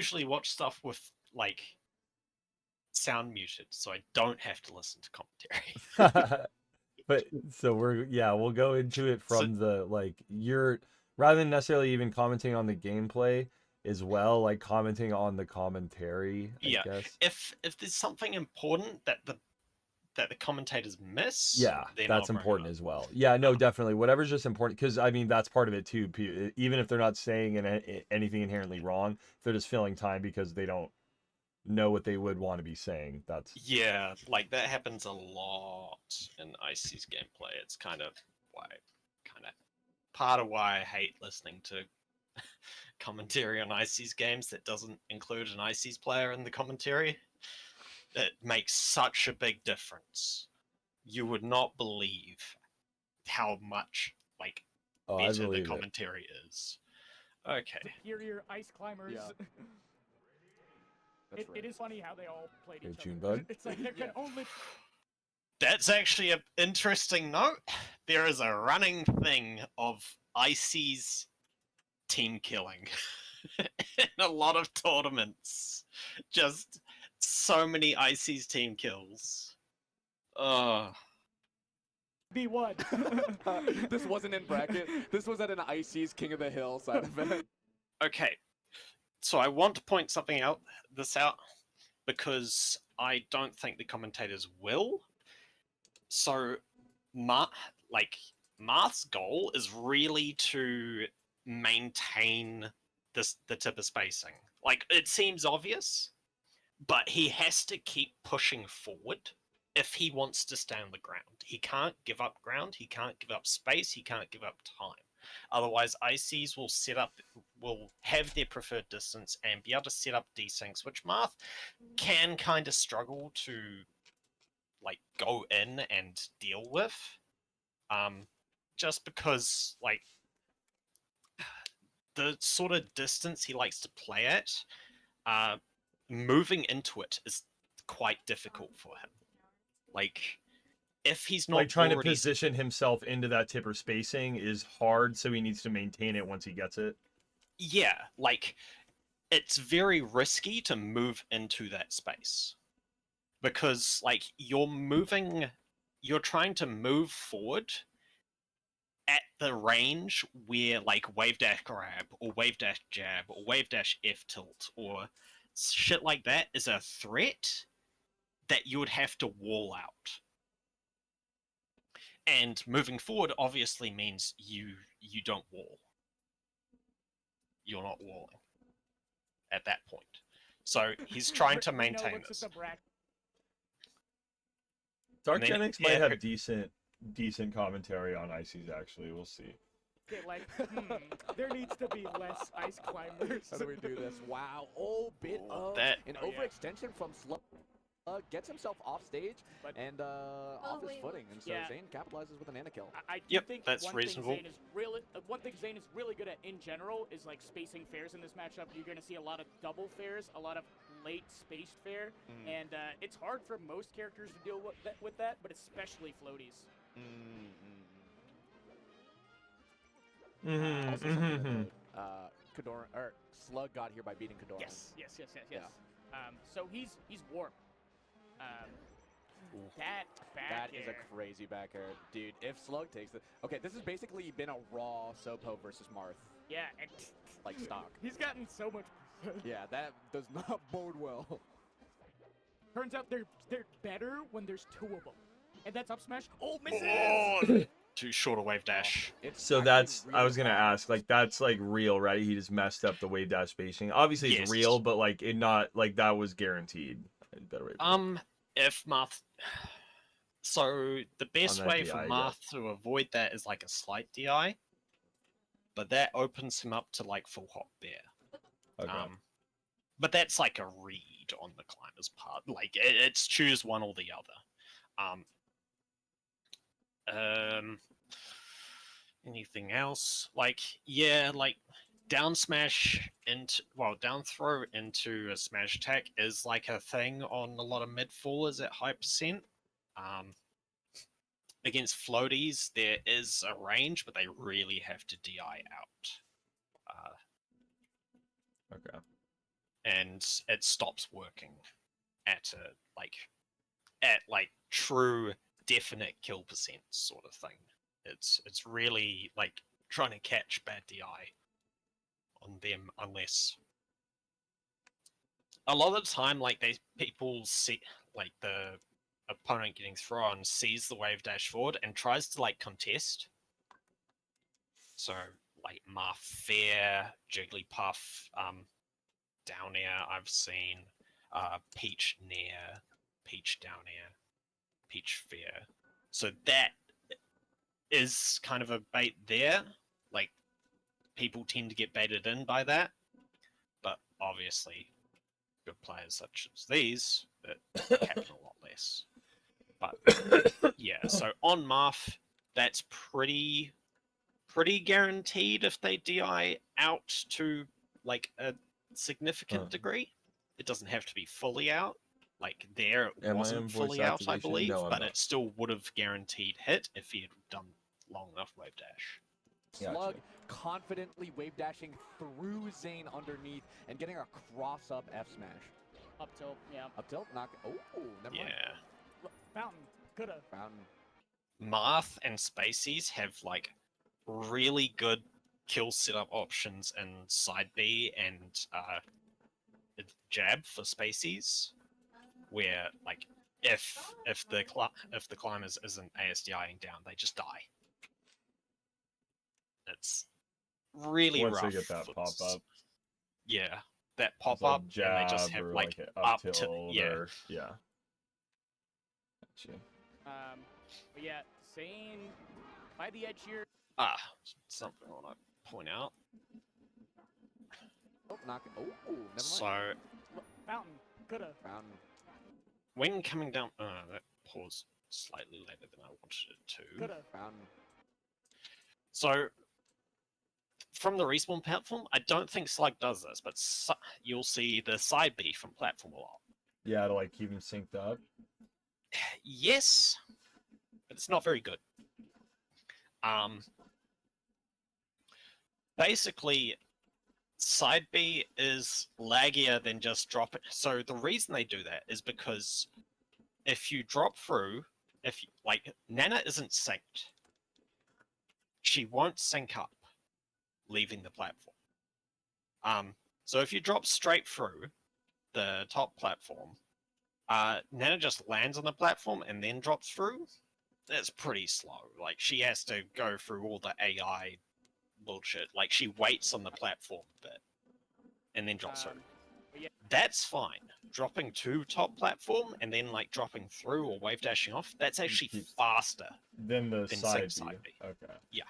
usually watch stuff with like sound muted, so I don't have to listen to commentary. But so we'll go into it So from the like you're rather than necessarily even commenting on the gameplay as well, like commenting on the commentary, I yeah, guess. if there's something important that the commentators miss, Yeah, then I'll that's bring it important up. as well. Yeah, no, Um, definitely. Whatever's just important, because I mean that's part of it too. Even if they're not saying anything inherently wrong, they're just filling time because they don't know what they would want to be saying. That's yeah, like that happens a lot in Icy's gameplay. It's kind of part of why I hate listening to commentary on Icy's games that doesn't include an Icy's player in the commentary. It makes such a big difference. You would not believe how much like oh, I better the believe it. commentary is. Okay. Superior ice climbers. Yeah. It is funny how they all played Hey, each Junebug. other. It's like there can only. That's actually an interesting note. There is a running thing of Icy's team killing in a lot of tournaments. Just so many Icy's team kills. Be what? This wasn't in bracket. This was at an Icy's King of the Hill side event. Okay, so I want to point something out because I don't think the commentators will. So, Marth's goal is really to maintain the tip of spacing. Like it seems obvious, but he has to keep pushing forward if he wants to stay on the ground. He can't give up ground. He can't give up space. He can't give up time. Otherwise, ICs will have their preferred distance and be able to set up desyncs, which Marth can kind of struggle to like go in and deal with. Just because like the sort of distance he likes to play at, moving into it is quite difficult for him. Like if he's not Like trying to already position himself into that tipper spacing is hard, so he needs to maintain it once he gets it. yeah, like it's very risky to move into that space because like you're trying to move forward at the range where like wave dash grab or wave dash jab or wave dash F tilt or shit like that is a threat that you would have to wall out. And moving forward obviously means you don't wall. You're not walling at that point. So he's trying to maintain this. Dark Genix might have decent commentary on Ices. Actually, we'll see. Okay, like, there needs to be less ice climbers. How do we do this? Wow. Oh, bit of that an overextension from Slug. Gets himself off stage and off his footing, and so Zane capitalizes with an Ana kill. I do think that's one reasonable. Thing Zane is really, one thing Zane is really good at in general is like spacing fairs in this matchup. You're going to see a lot of double fairs, a lot of late spaced fair, and it's hard for most characters to deal with that, but especially floaties. Kador or Slug got here by beating Kador. Yes. So he's warm. That is a crazy back air. Dude, if Slug takes it... Okay, this has basically been a raw Sopo versus Marth. Yeah. Like stock. He's gotten so much... Yeah, that does not bode well. Turns out they're better when there's two of them. And that's up smash. Oh, misses! Oh, too short a wave dash. So that's really I was gonna ask, like that's like real, right? He just messed up the wave dash spacing. Obviously it's real, but like it not like that was guaranteed. Better way if Marth, so the best way for Marth to avoid that is like a slight DI, but that opens him up to like full hop bear. Okay. But that's like a read on the climber's part. Like it's choose one or the other. Anything else? Like down smash down throw into a smash attack is like a thing on a lot of mid fallers at high percent. Against floaties, there is a range, but they really have to DI out. Okay. and it stops working at like true definite kill percent sort of thing. It's really like trying to catch bad DI on them, unless a lot of the time like people see like the opponent getting thrown, sees the wave dash forward and tries to like contest. So like Marth Fair, Jigglypuff, down air I've seen, Peach near, Peach down air, Peach Fair. So that is kind of a bait there. Like people tend to get baited in by that, but obviously good players such as these, that happen a lot less. But yeah, so on Marth, that's pretty guaranteed if they DI out to like a significant degree. It doesn't have to be fully out. Like there it wasn't fully out, I believe, no, but it still would have guaranteed hit if he had done long enough wave dash. Slug confidently wave dashing through Zane underneath and getting a cross up F smash. Up tilt, yeah. Up tilt, knock. Oh, never mind. Yeah. Fountain, coulda. Fountain. Marth and Spaceys have like really good kill setup options in side B and jab for Spaceys, where like if the climbers isn't ASDIing down, they just die. It's really once rough. Once they get that pop up. Yeah, that pop like up, and they just have like up tilt, or yeah. Gotcha. But yeah, Zane by the edge here. Something I want to point out. Oh, knock. Oh, never mind. So Fountain, coulda. Fountain. When coming down, that paused slightly later than I wanted it to. Coulda. Fountain. So from the respawn platform, I don't think Slug does this, but you'll see the side B from platform a lot. Yeah, to like keep him synced up. Yes, but it's not very good. Basically, side B is laggier than just drop it. So the reason they do that is because if you drop through, like Nana isn't synced, she won't sync up, leaving the platform. So if you drop straight through the top platform, Nana just lands on the platform and then drops through. That's pretty slow. Like she has to go through all the AI bullshit. Like she waits on the platform a bit and then drops through. Yeah. That's fine. Dropping to top platform and then like dropping through or wave dashing off, that's actually faster than the side B. Okay. Yeah.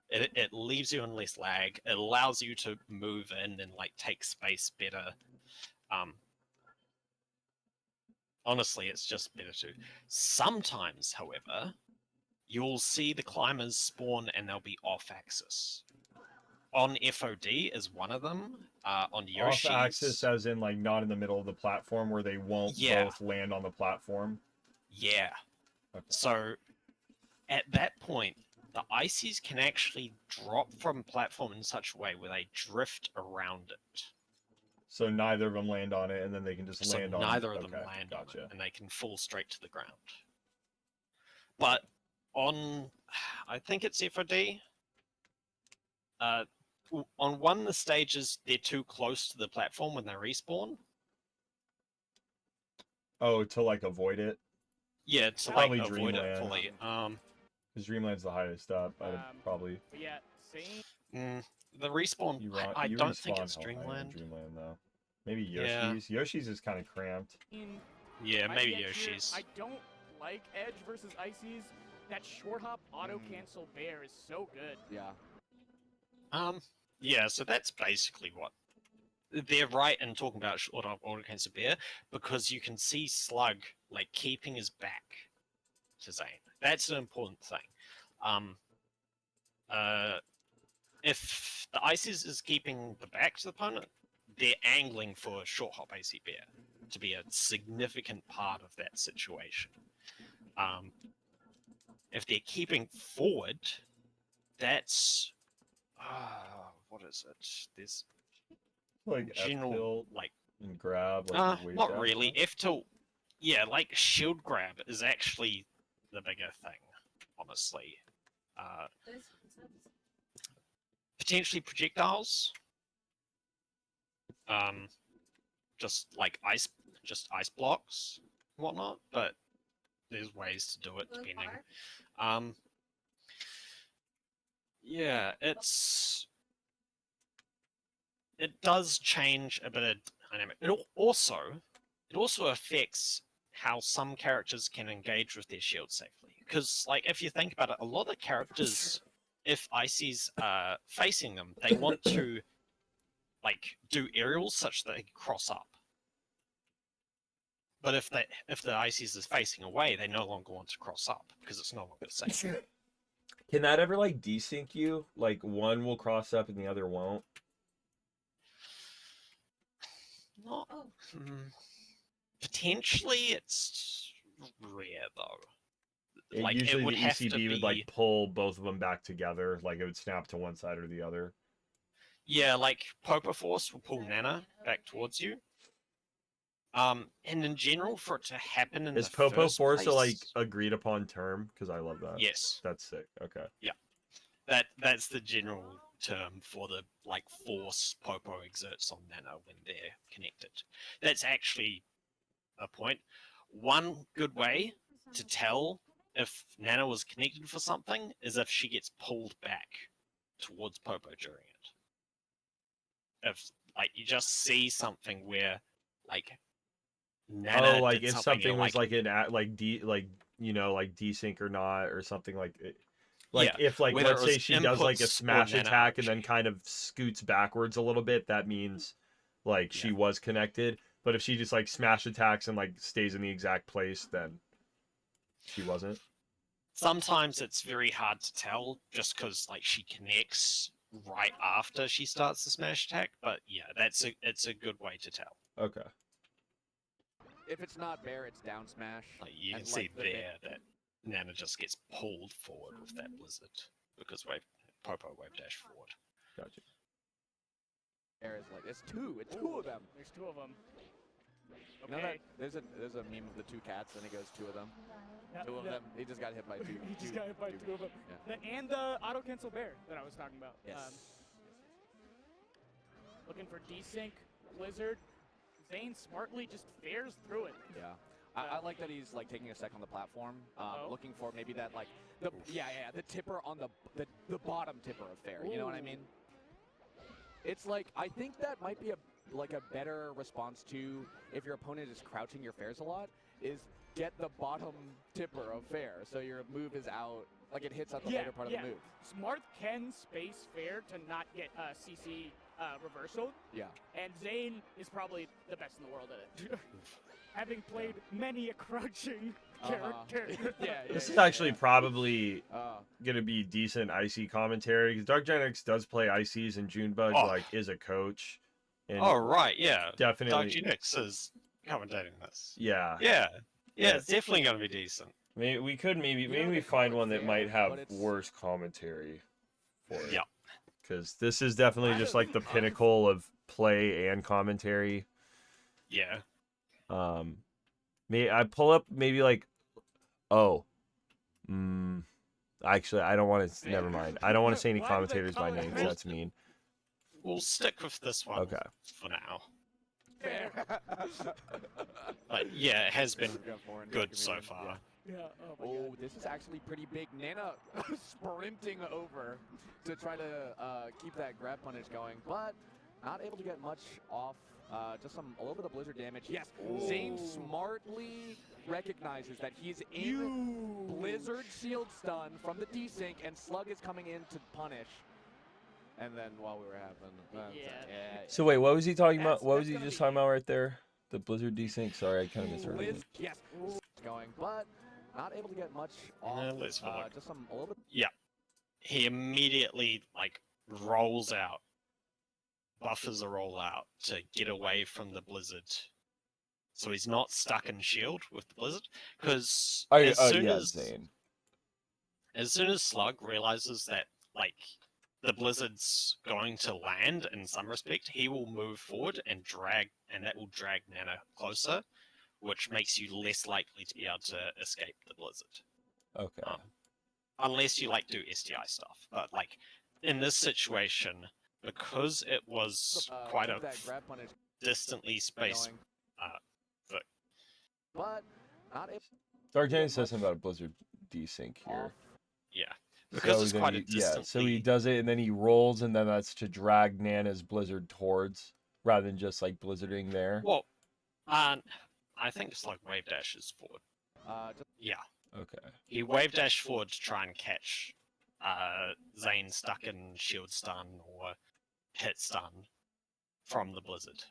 It leaves you in less lag. It allows you to move in and like take space better. Honestly, it's just better to. Sometimes, however, you'll see the climbers spawn and they'll be off axis. On FOD is one of them. On Yoshi's, off axis, as in like not in the middle of the platform where they won't both land on the platform. Yeah. Okay. So at that point, the ices can actually drop from platform in such a way where they drift around it. So neither of them land on it, and then they can just land on it. Neither of them land on it, and they can fall straight to the ground. But on, I think it's FOD, on one of the stages, they're too close to the platform when they respawn. Oh, to like avoid it? Yeah, to probably like avoid it fully. Because Dreamland's the highest up, probably. But yeah, Zane. The respawn, I don't think it's Dreamland. Dreamland though. Maybe Yoshi's. Yeah. Yoshi's is kind of cramped. Yeah, maybe Yoshi's. I don't like Edge versus Ices. That short hop auto cancel bear is so good. Yeah. Yeah, so that's basically what they're right in talking about short hop auto cancel bear, because you can see Slug like keeping his back to Zane. That's an important thing. If the Ices is keeping the back to the opponent, they're angling for short hop AC bear to be a significant part of that situation. If they're keeping forward, that's what is it? There's Like general, F-tilt like, and grab, like wave not dash really. stuff? F-tilt, yeah, like shield grab is actually the bigger thing, honestly. Potentially projectiles. Just like ice blocks, and whatnot. But there's ways to do it depending. Yeah, it does change a bit of dynamic. It also affects how some characters can engage with their shield safely. Because, like, if you think about it, a lot of characters, if Icy's facing them, they want to, like, do aerials such that they can cross up. But if the Icy's is facing away, they no longer want to cross up because it's no longer safe. Can that ever like desync you? Like one will cross up and the other won't? Not potentially. It's rare though. Like Usually it would the have ECB to be, would like pull both of them back together, like it would snap to one side or the other. yeah, like Popo Force will pull Nana back towards you. And in general, for it to happen in Is the Popo first Force a like place, agreed upon term? Because I love that. yes, That's sick. Okay. that's the general term for the like force Popo exerts on Nana when they're connected. That's actually a point. One good way to tell if Nana was connected for something is if she gets pulled back towards Popo during it. If like you just see something where like Nana like did if something, something was like an like like desync or not or something like it. Like yeah, if like whether let's it say was she does like a inputs or smash Nana attack and then RNG. kind of scoots backwards a little bit, that means like she was connected. But if she just like smash attacks and like stays in the exact place, then she wasn't. Sometimes it's very hard to tell just because like she connects right after she starts the smash attack. But yeah, it's a good way to tell. Okay. If it's not bear, it's down smash. Like you can and, see like, the there that Nana just gets pulled forward with that blizzard because Popo wave dash forward. Gotcha. bear is like, it's two of them. There's two of them. You know that there's a meme of the two cats and it goes two of them. Two of them. He just got hit by two. He just got hit by two of them. Yeah. And the auto cancel bear that I was talking about. Yes. Looking for desync, Blizzard. Zane smartly just fares through it. Yeah. I like that he's like taking a sec on the platform, looking for maybe that like the tipper on the bottom tipper of fair. You know what I mean? It's like I think that might be a better response to if your opponent is crouching your fairs a lot is get the bottom tipper of fair so your move is out, like it hits at the later part of the move. Smart can space fair to not get CC reversal. Yeah. And Zane is probably the best in the world at it. Having played many a crouching character. This is actually probably gonna be decent IC commentary because Dark Genetics does play ICs and Junebug like is a coach. And right, yeah. definitely. Dark Genetics is commentating this. Yeah. Yeah, it's definitely gonna be decent. Maybe we could maybe find one that might have worse commentary for it. Yeah. Because this is definitely just like the pinnacle of play and commentary. Yeah. May I pull up maybe like, actually I don't want to. Never mind. I don't want to say any commentators by name. That's mean. We'll stick with this one. Okay. For now. But yeah, it has been good so far. Yeah. Oh my God. This is actually pretty big. Nana sprinting over to try to keep that grab punish going, but not able to get much off. Just a little bit of blizzard damage. Yes, Zane smartly recognizes that he's in blizzard shield stun from the desync, and Slug is coming in to punish. And then while we were having, So wait, what was he talking about? What was he just talking about right there? The blizzard desync. Sorry, I kind of misheard it. Yes, going, but not able to get much off. Just a little bit. Yeah, he immediately like rolls out, buffers a roll out to get away from the blizzard, so he's not stuck in shield with the blizzard. Because as soon as Slug realizes that like the blizzard's going to land in some respect, he will move forward and that will drag Nana closer, which makes you less likely to be able to escape the blizzard. Okay. Unless you like do STI stuff. But like in this situation, because it was quite a keep that grab punish distantly spaced going. foot. But not able Dark to Jenny get says something much about a Blizzard desync here. off. Yeah. Because So it's then quite a he- distantly... so he does it and then he rolls and then that's to drag Nana's Blizzard towards rather than just like blizzarding there. Well, I think it's like wave dashes forward. Just Yeah. Okay. He wave dashed forward to try and catch Zane stuck in shield stun or hit stun from the blizzard.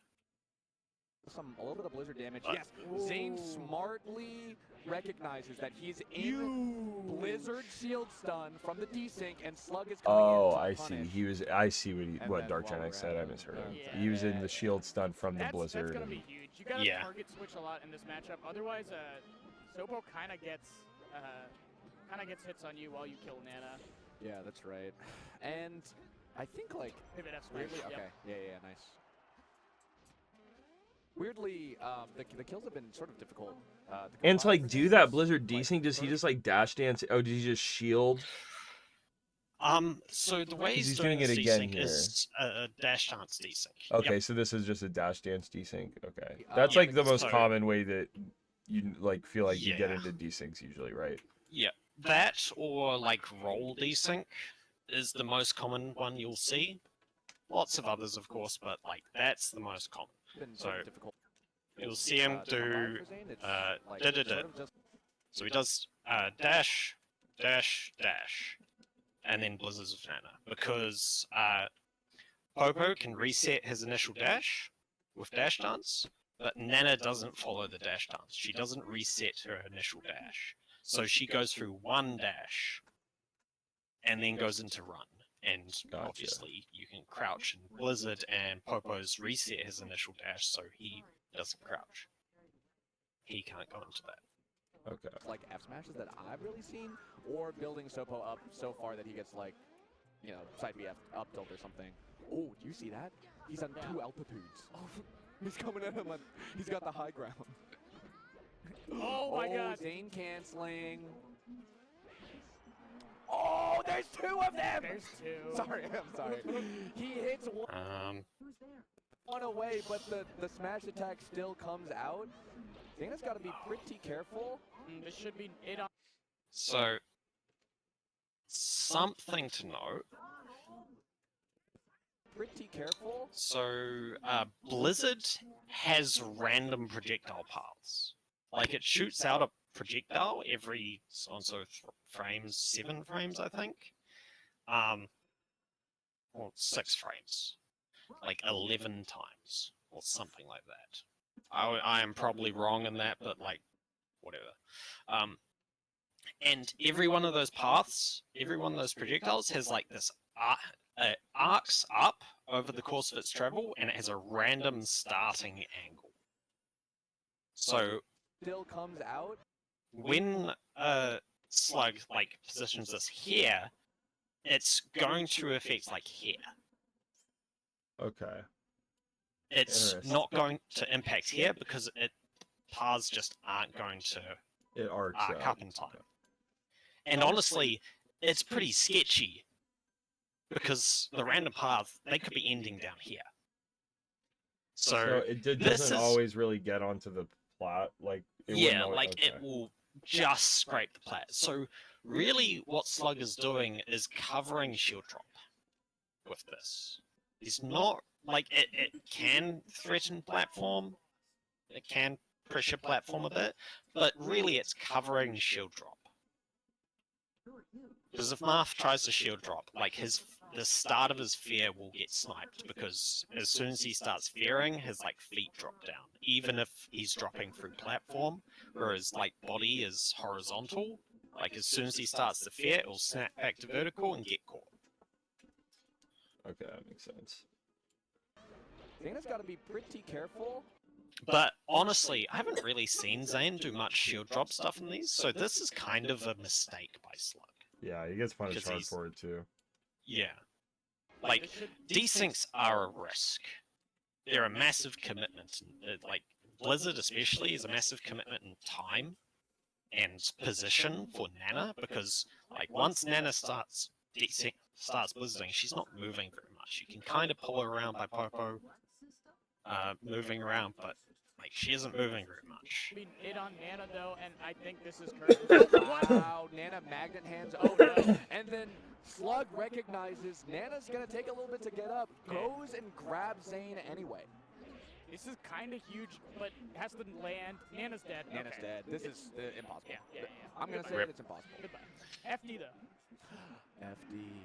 a little bit of blizzard damage. But- Yes, Zane smartly recognizes that he's in blizzard shield stun from the desync, and Slug is coming in Oh, to I see. punish. I see And what then Dark while Genex we're said. at I it, misheard him. yeah, He was in the shield stun from the That's blizzard. gonna and- be huge. You gotta Yeah. target switch a lot in this matchup. Otherwise, Sopo kind of gets hits on you while you kill Nana. Yeah, that's right. And I think like Pivot F smash. weirdly, Yep. okay, yeah, nice. Weirdly, the kills have been sort of difficult. And to like combine do that versus, Blizzard like, desync, does he first- just like dash dance? Oh, did he just shield? So the way 'Cause he's doing doing it this again desync here. is a dash dance desync. Okay, Yep. so this is just a dash dance desync. Okay, Yeah, that's like the most so- common way that you like feel like you get Yeah. into desyncs usually, right? Yeah, that or like roll desync is the most common one you'll see. Lots of others, of course, but like that's the most common. been sort of So, difficult. You'll see him to combine do for Zane. It's, like, da-da-da. sort of just So he does dash, dash, dash, and then blizzards of Nana because Popo can reset his initial dash with dash dance, but Nana doesn't follow the dash dance. She doesn't reset her initial dash, so she goes through one dash and then goes into run. And Gotcha. obviously, you can crouch in Blizzard, and Popo's reset his initial dash, so he doesn't crouch. He can't go into that. Okay. like F smashes that I've really seen, or building Sopo up so far that he gets like, you know, side B up tilt or something. Oh, do you see that? He's on two altitudes. Oh, he's coming at him. He's got the high ground. Oh my God. Zane canceling. Oh, there's two of them. There's two. Sorry, I'm sorry. He hits one away, but the smash attack still comes out. Dana's got to be pretty careful. This should be it on. So, something to note. Pretty careful. So, Blizzard has random projectile paths. Like, it shoots out a projectile every so-and-so frames, 7 frames, I think. Or 6 frames. Like, 11 times, or something like that. I am probably wrong in that, but, like, whatever. And every one of those paths, every one of those projectiles has, like, this arcs up over the course of its travel, and it has a random starting angle. So Still comes out. when Slug like positions this here, it's going to affect like here. Okay. It's Interesting. not going to impact here because paths just aren't going to It arcs arc up up. in time. And honestly, it's pretty sketchy because the random path, they could be ending down here. So, it this doesn't is- always really get onto the plot. Like it wouldn't yeah, always- like okay. it will just scrape the plat. So really what Slug is doing is covering shield drop with this. It's not like it can threaten platform, it can pressure platform a bit, but really it's covering shield drop. Because if Marth tries to shield drop, like the start of his fear will get sniped because as soon as he starts fearing, his like feet drop down. Even if he's dropping through platform, whereas like body is horizontal, like as soon as he starts to fear, it'll snap back to vertical and get caught. Okay, that makes sense. Dana's got to be pretty careful. But honestly, I haven't really seen Zane do much shield drop stuff in these, so this is kind of a mistake by Slug. Yeah, he gets punished Because hard he's- for it too. Yeah. Like, this should- desyncs are a risk. They're a massive commitment. Like, Blizzard especially is a massive commitment in time and position for Nana, because like once Nana starts blizzarding, she's not moving very much. You can kind of pull her around by Popo moving around, but like she isn't moving very much. I mean, it on Nana though, and I think this is current. Wow, Nana magnet hands. Oh no! And then Slug recognizes Nana's gonna take a little bit to get up, goes and grabs Zane anyway. This is kind of huge, but has to land. Nana's dead. Nana's Okay. dead. This is impossible. Yeah. I'm gonna say Rip. it's impossible. Goodbye. FD though. FD.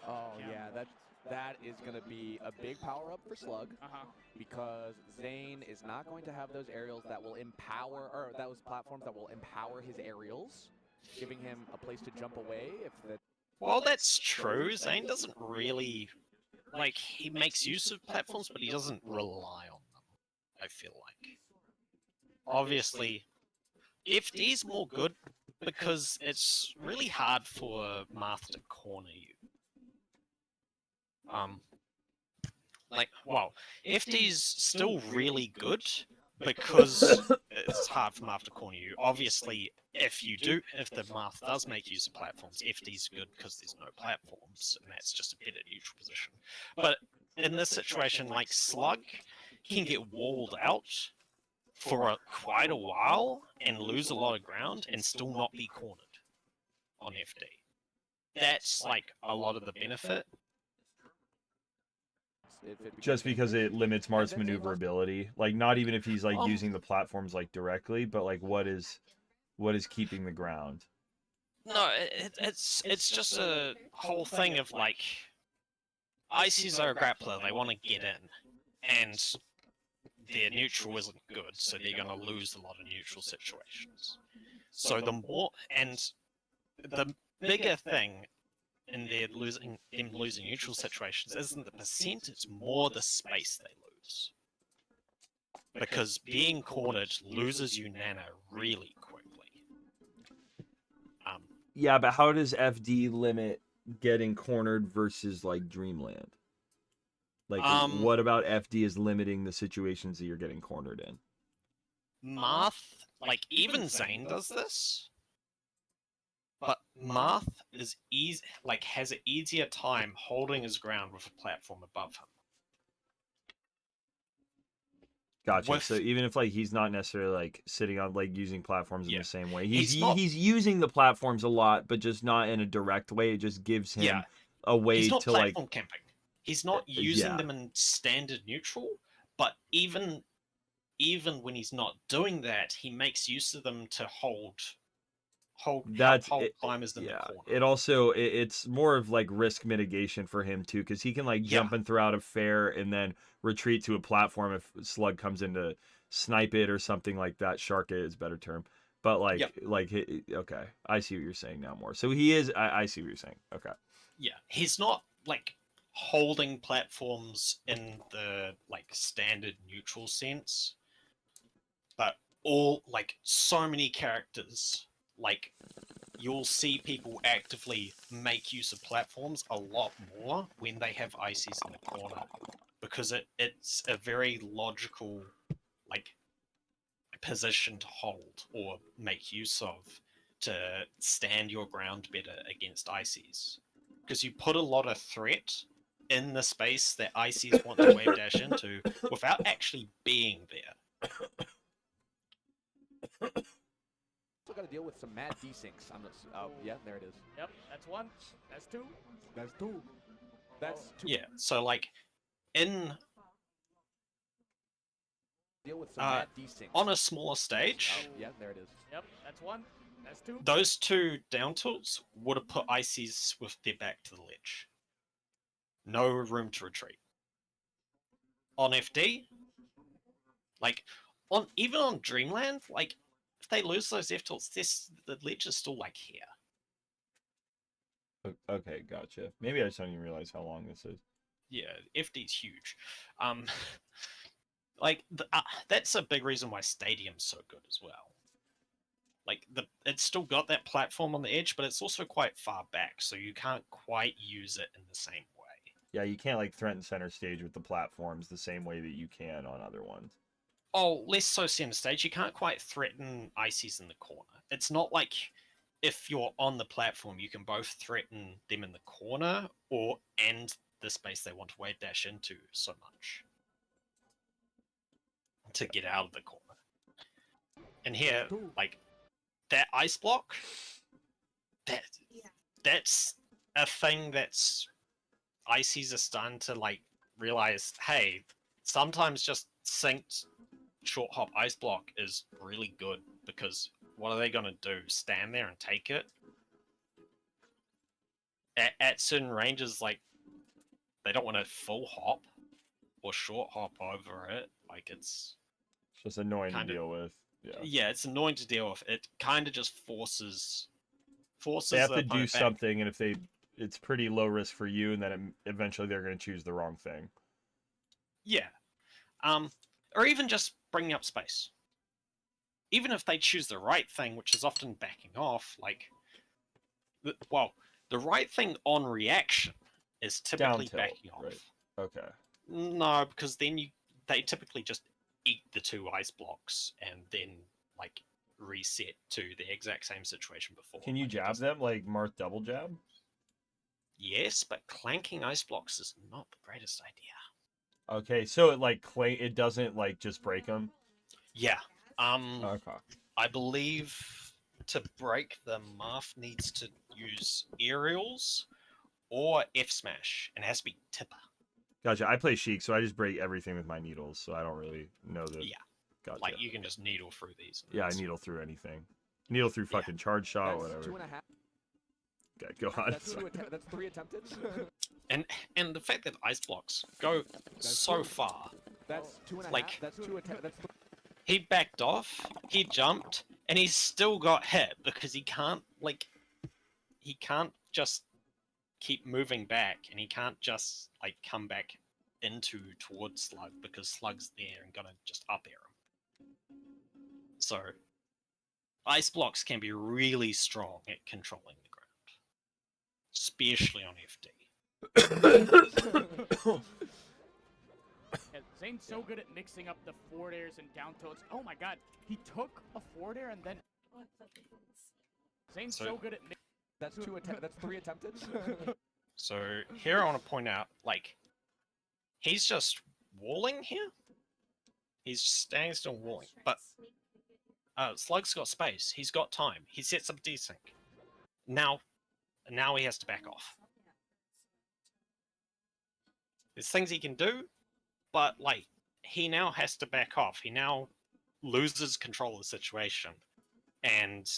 Oh yeah, that is gonna be a big power up for Slug. Because Zane is not going to have those aerials that will empower, or those platforms that will empower his aerials, giving him a place to jump away if the... Well, that's true. Zane doesn't really like, he makes use of platforms, but he doesn't rely on them, I feel like. Obviously, FD's more good because it's really hard for Marth to corner you. Well, FD's still really good because it's hard for Marth to corner you. Obviously, if the Marth does make use of platforms, FD's good because there's no platforms, and that's just a better neutral position. But in this situation, like Slug can get walled out for quite a while and lose a lot of ground and still not be cornered on FD. That's like a lot of the benefit. Just because it limits Marth's maneuverability, like not even if he's like using the platforms like directly, but like what is keeping the ground? No, it's just a whole thing of like, Ices are a grappler, they want to get in, and their neutral isn't good, so they're going to lose a lot of neutral situations. So the more, and the bigger thing in them losing neutral situations isn't the percent, it's more the space they lose. Because being cornered loses you Nana really quickly. Yeah, but how does FD limit getting cornered versus like Dreamland? Like, what about FD is limiting the situations that you're getting cornered in? Marth, like even Zane does this, but Marth is has an easier time holding his ground with a platform above him. Gotcha. So even if like he's not necessarily like sitting on like using platforms in the same way, he's using the platforms a lot, but just not in a direct way. It just gives him a way he's not to platform like camping. He's not using them in standard neutral, but even when he's not doing that, he makes use of them to hold climbers in the corner. It also it's more of like risk mitigation for him too, because he can like jump and throw out a fair and then retreat to a platform if Slug comes in to snipe it or something like that. Shark it is a better term, but like okay, I see what you're saying now more. So he is. I see what you're saying. Okay. Yeah, he's not like holding platforms in the like standard neutral sense, but all like so many characters, like you'll see people actively make use of platforms a lot more when they have Ices in the corner, because it's a very logical like position to hold or make use of to stand your ground better against Ices, because you put a lot of threat in the space that Ices want to wave dash into without actually being there. Still got to deal with some mad desyncs. Yeah, there it is. Yep, that's one. That's two. That's two. That's two. Yeah, so like in deal with some mad desyncs. on a smaller stage. Yeah, there it is. Yep, that's one. That's two. Those two down tilts would have put Ices with their back to the ledge. No room to retreat. On FD, like even on Dreamland, like if they lose those F tilts, the ledge is still like here. Okay, gotcha. Maybe I just don't even realize how long this is. Yeah, FD's huge. Like that's a big reason why Stadium's so good as well. Like it's still got that platform on the edge, but it's also quite far back, so you can't quite use it in the same way. Yeah, you can't like threaten center stage with the platforms the same way that you can on other ones. Oh, less so center stage. You can't quite threaten ices in the corner. It's not like if you're on the platform, you can both threaten them in the corner and the space they want to wave dash into so much to get out of the corner. And here, like that ice block, that's a thing that's ices are starting to like realize. Hey, sometimes just synced short hop ice block is really good because what are they going to do? Stand there and take it? At certain ranges, like, they don't want to full hop or short hop over it. Like, it's just annoying to deal with. Yeah, it's annoying to deal with. It kind of just forces they have the to do opponent back. something, and if it's pretty low risk for you, and then eventually they're going to choose the wrong thing. Yeah. Or even just bringing up space. Even if they choose the right thing, which is often backing off, like, the right thing on reaction is typically Down tilt, backing off. Right. Okay. No, because then they typically just eat the 2 ice blocks and then like reset to the exact same situation before. Can you jab them like Marth double jab? Yes, but clanking ice blocks is not the greatest idea. Okay, so it doesn't like just break them. Yeah. Okay. I believe to break them, Marth needs to use aerials or F smash, and it has to be tipper. Gotcha. I play Sheik, so I just break everything with my needles, so I don't really know the. Yeah. Gotcha. Like, you can just needle through these. Yeah, I needle through anything. Needle through fucking charge shot, That's whatever. 2.5. Okay, go on. That's 3 attempted. and the fact that ice blocks go so far. That's 2.5. Like, that's 2 attempted. He backed off, he jumped, and he's still got hit because he can't just keep moving back, and he can't just like come back towards Slug because Slug's there and gonna just up air him. So ice blocks can be really strong at controlling the ground, especially on FD. Zane's so good at mixing up the forward airs and down tilts. Oh my god, he took a forward air and then... Zane's so good at... That's 3 attempted. So here I want to point out, like, he's just walling here. He's standing still walling, but Slug's got space. He's got time. He sets up desync. Now he has to back off. There's things he can do, but like he now has to back off. He now loses control of the situation, and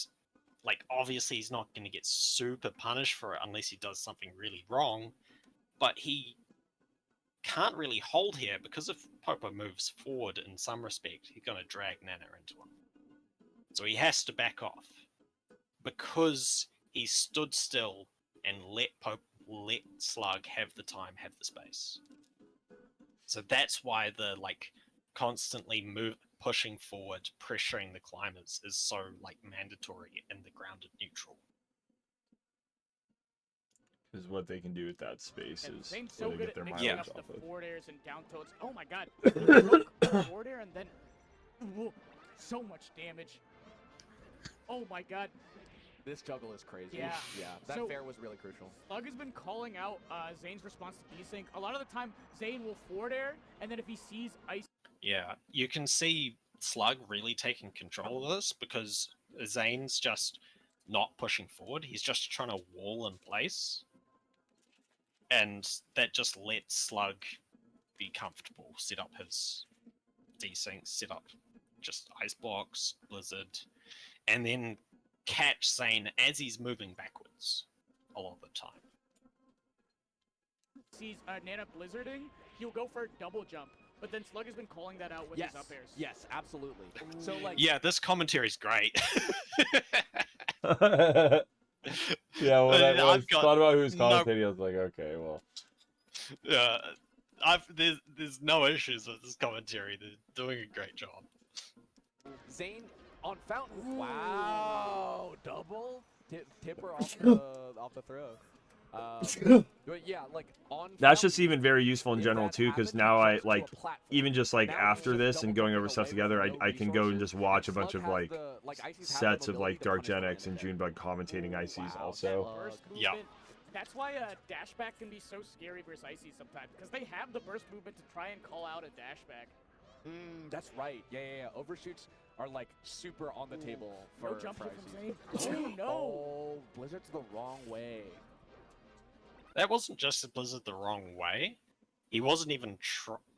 like obviously he's not going to get super punished for it unless he does something really wrong. But he can't really hold here because if Popo moves forward in some respect, he's going to drag Nana into him. So he has to back off because he stood still and let Slug have the time, have the space. So that's why the like constantly pushing forward, pressuring the climbers is so like mandatory in the grounded neutral. Because what they can do with that space is Zane's where so they good get their at mixing mileage up off the of. forward airs and down tilts. Oh my god, he took a forward air and then... Whoa, so much damage. Oh my god. This juggle is crazy. Yeah. Yeah, that fair was really crucial. Slug has been calling out Zane's response to desync. A lot of the time, Zane will forward air, and then if he sees ice... Yeah, you can see Slug really taking control of this because Zane's just not pushing forward. He's just trying to wall in place. And that just lets Slug be comfortable, set up his desync, set up just ice blocks, blizzard, and then catch Zane as he's moving backwards a lot of the time. Sees Nana blizzarding, he'll go for a double jump. But then Slug has been calling that out with his up airs. Yes, absolutely. So like, yeah, this commentary's great. Yeah, when I thought about who's no- commentating, I was like, okay, well. There's no issues with this commentary. They're doing a great job. Zane on Fountain. Ooh. Wow, double tipper off the throw. But yeah, like on. That's Falcon, just even very useful in if general that too, because happens, now he I jumps to like a platform. even just like Now he's after just this and going over double-jumping stuff away together, with I no can go and resources, just watch a Slug bunch of has like the, ICs have sets the of like ability to Dark punish Gen the X and random Junebug commentating ICs Wow, also. That burst Yeah. movement, that's why a dashback can be so scary versus Icy sometimes, because they have the burst movement to try and call out a dashback. That's right. Yeah. Overshoots are like super on the table for No jump for hit from ICs. Zane. Oh no! Oh, Blizzard's the wrong way. That wasn't just a Blizzard the wrong way. He wasn't even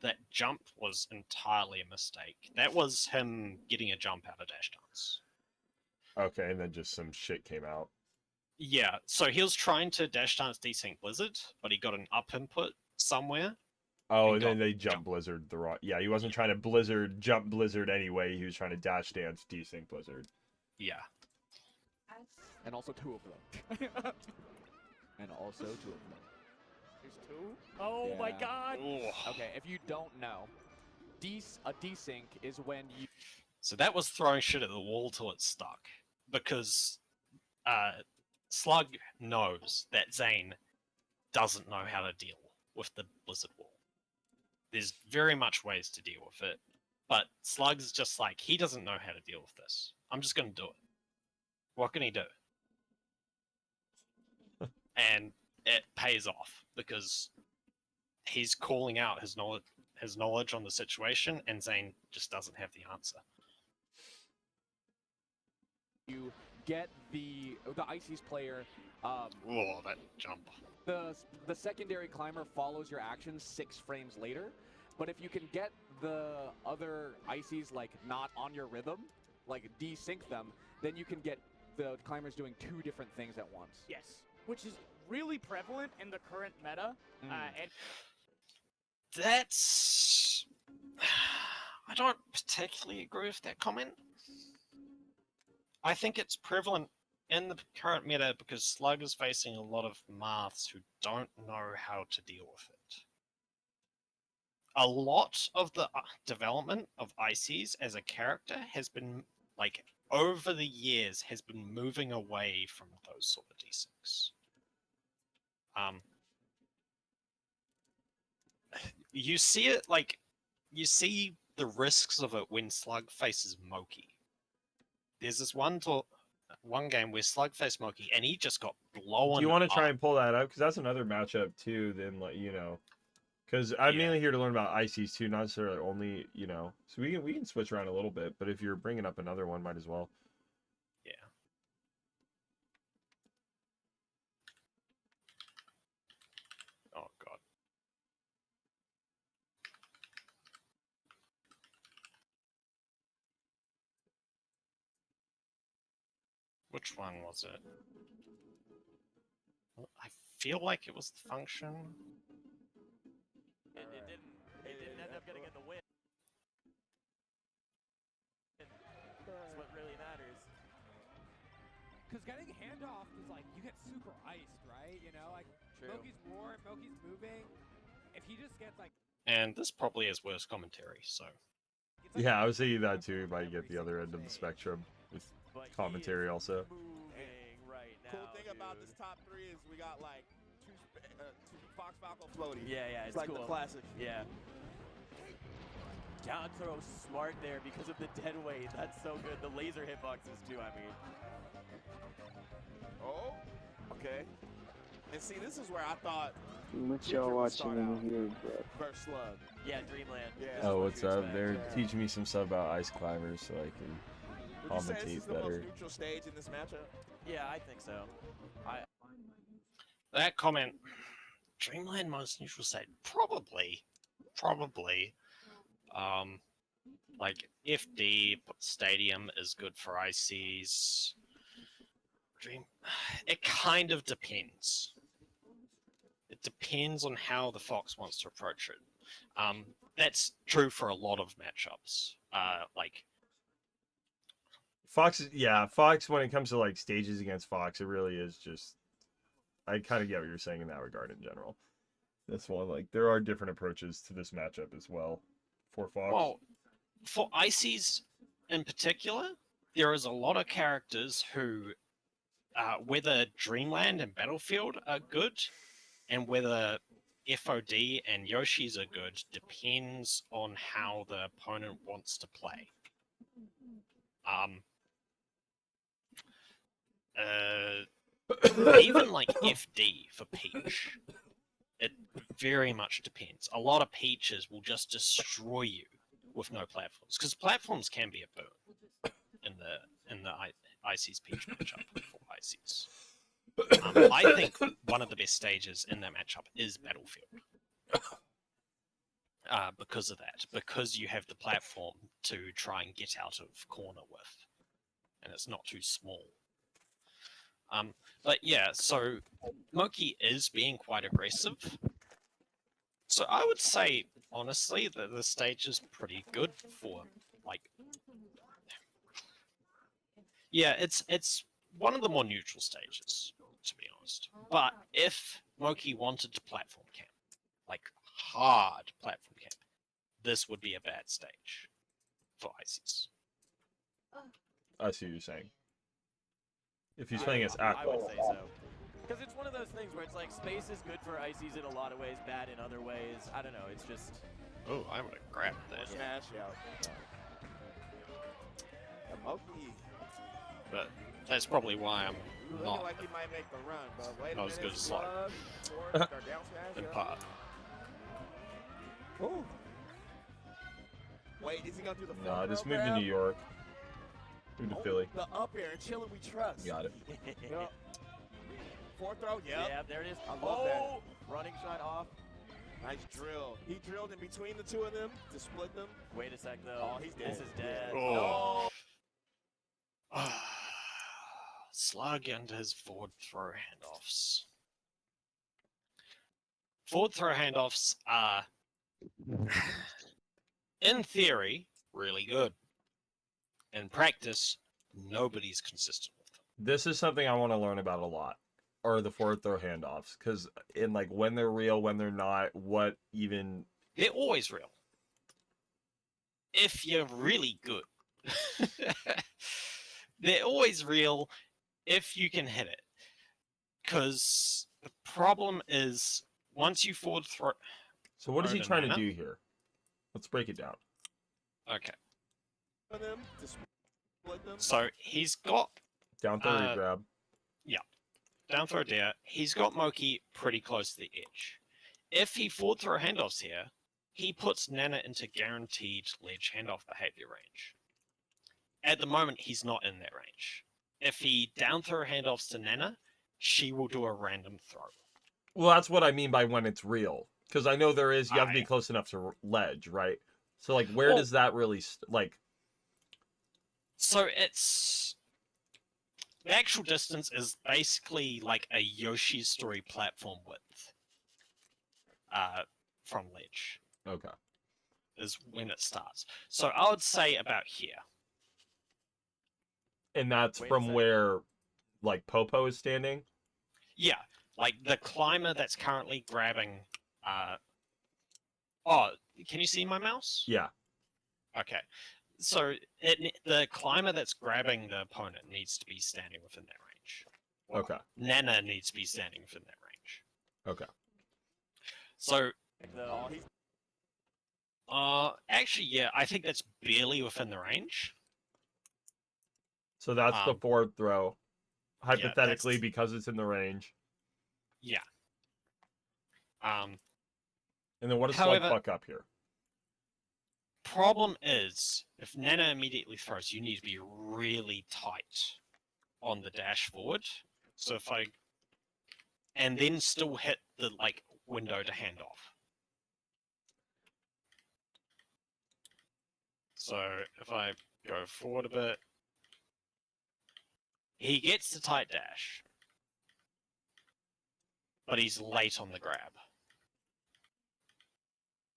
that jump was entirely a mistake. That was him getting a jump out of dash dance. Okay, and then just some shit came out. Yeah, so he was trying to dash dance desync Blizzard, but he got an up input somewhere. Oh, And and then got they jump jump. Blizzard the wrong. Yeah, he wasn't trying to jump Blizzard anyway. He was trying to dash dance desync Blizzard. Yeah. And also two of them. And also two of them. There's two? Oh my Yeah. god! Ooh. Okay, if you don't know, a desync is when you. So that was throwing shit at the wall till it stuck. Because Slug knows that Zane doesn't know how to deal with the Blizzard wall. There's very much ways to deal with it. But Slug's just like, he doesn't know how to deal with this. I'm just going to do it. What can he do? And it pays off because he's calling out his knowledge on the situation, and Zane just doesn't have the answer. You get the IC's player. Oh, that jump. The secondary climber follows your actions 6 frames later, but if you can get the other ICs like not on your rhythm, like desync them, then you can get the climbers doing 2 different things at once. Yes, which is really prevalent in the current meta. And That's... I don't particularly agree with that comment. I think it's prevalent in the current meta because Slug is facing a lot of Marths who don't know how to deal with it. A lot of the development of ICs as a character has been, like, over the years, has been moving away from those sort of desyncs. You see it, like, you see the risks of it when Slug faces Moki. There's this one game where Slug faced Moki and he just got blown. Do you want to try up. and pull that up? Because that's another matchup too. Then like because I'm Yeah. mainly here to learn about ICs too, not necessarily only So we can switch around a little bit, but if you're bringing up another one, might as well. Yeah. Oh god. Which one was it? I feel like it was the function. It didn't end up getting in the win. That's what really matters. Because getting handoff is like, you get super iced, right? You know, like, True. Moki's moving. If he just gets like... And this probably is worse commentary, so. it's like Yeah, I was thinking that too. You might get the other end of the spectrum with But he commentary is also. moving right now. Cool thing about this top 3 is we got like two Fox Falco floaties. Yeah, it's like cool. the classic. Yeah. Down throw smart there because of the dead weight. That's so good. The laser hitboxes too, I mean. Oh, okay. And see, this is where I thought What Future y'all would watching start in out. here, bro? versus Slug. Yeah, Dreamland. Yeah. This is Oh, what what's you up? expect. They're Yeah. teaching me some stuff about ice climbers so I can Would you say this commentate is the better. most neutral stage in this matchup? Yeah, I think so. That comment, Dreamland most neutral state, probably. Like FD Stadium is good for ICs. It kind of depends. It depends on how the Fox wants to approach it. That's true for a lot of matchups. Like Fox when it comes to like stages against Fox, it really is just I kind of get what you're saying in that regard in general. That's one like there are different approaches to this matchup as well for Fox. well, for ICs in particular, there is a lot of characters who whether Dreamland and Battlefield are good, and whether FOD and Yoshi's are good depends on how the opponent wants to play. Even like FD for Peach, it very much depends. A lot of Peaches will just destroy you with no platforms, because platforms can be a boon in the Icy's Peach matchup for Icy's. I think one of the best stages in that matchup is Battlefield. Because of that, because you have the platform to try and get out of corner with, and it's not too small. But yeah, so Moki is being quite aggressive. So I would say, honestly, that the stage is pretty good for, like... Yeah, it's one of the more neutral stages, to be honest. But if Moki wanted to platform camp, like hard platform camp, this would be a bad stage for Ices. I see what you're saying. If he's playing as Aqua. I would say so. Because it's one of those things where it's like space is good for Ices in a lot of ways, bad in other ways. I don't know, it's just... Oh, I would have grabbed that. Smash out. Moki But that's probably why I'm looking not like he might make the run, but wait a not as minute. good as Slug Slug, or down smash, in yeah. part. Ooh. Wait, is he gonna do the Nah, front just row move to grab? New York. Move to Philly. The up air and chilling we trust. Got it. Yup. Fourth throw, yep. Yeah, there it is. I love that. Running shot off. Nice drill. He drilled in between the two of them to split them. Wait a sec though. Oh, he's dead. This is dead. Oh. Slug and his forward throw handoffs. Forward throw handoffs are, in theory, really good. In practice, nobody's consistent with them. This is something I want to learn about a lot, or the forward throw handoffs, because in like when they're real, when they're not, what even... They're always real. If you're really good. They're always real if you can hit it. Because the problem is, once you forward throw... So what is he Throw to trying to Nana? do here? Let's break it down. Okay. For them to split them. So he's got Down throw regrab. down throw there. He's got Moki pretty close to the edge. If he forward throw handoffs here, he puts Nana into guaranteed ledge handoff behavior range. At the moment, he's not in that range. If he down throw handoffs to Nana, she will do a random throw. Well, that's what I mean by when it's real. Because I know there is, you have to be Aye. close enough to ledge, right? So, like, where Well- does that really, like... So it's... The actual distance is basically like a Yoshi's Story platform width. From ledge Okay. is when it starts. So I would say about here. And that's Wait a from second. where, like, Popo is standing? Yeah, like the climber that's currently grabbing... Oh, can you see my mouse? Yeah. Okay. So the climber that's grabbing the opponent needs to be standing within that range. Well, Okay. Nana needs to be standing within that range. Okay. So, Though. actually, yeah, I think that's barely within the range. So that's the forward throw. Hypothetically, that's- because it's in the range. Yeah. And then what does Slug However- fuck up here? Problem is, if Nana immediately throws, you need to be really tight on the dash forward. So if I... And then still hit the, like, window to hand off. So if I go forward a bit, he gets the tight dash, but he's late on the grab.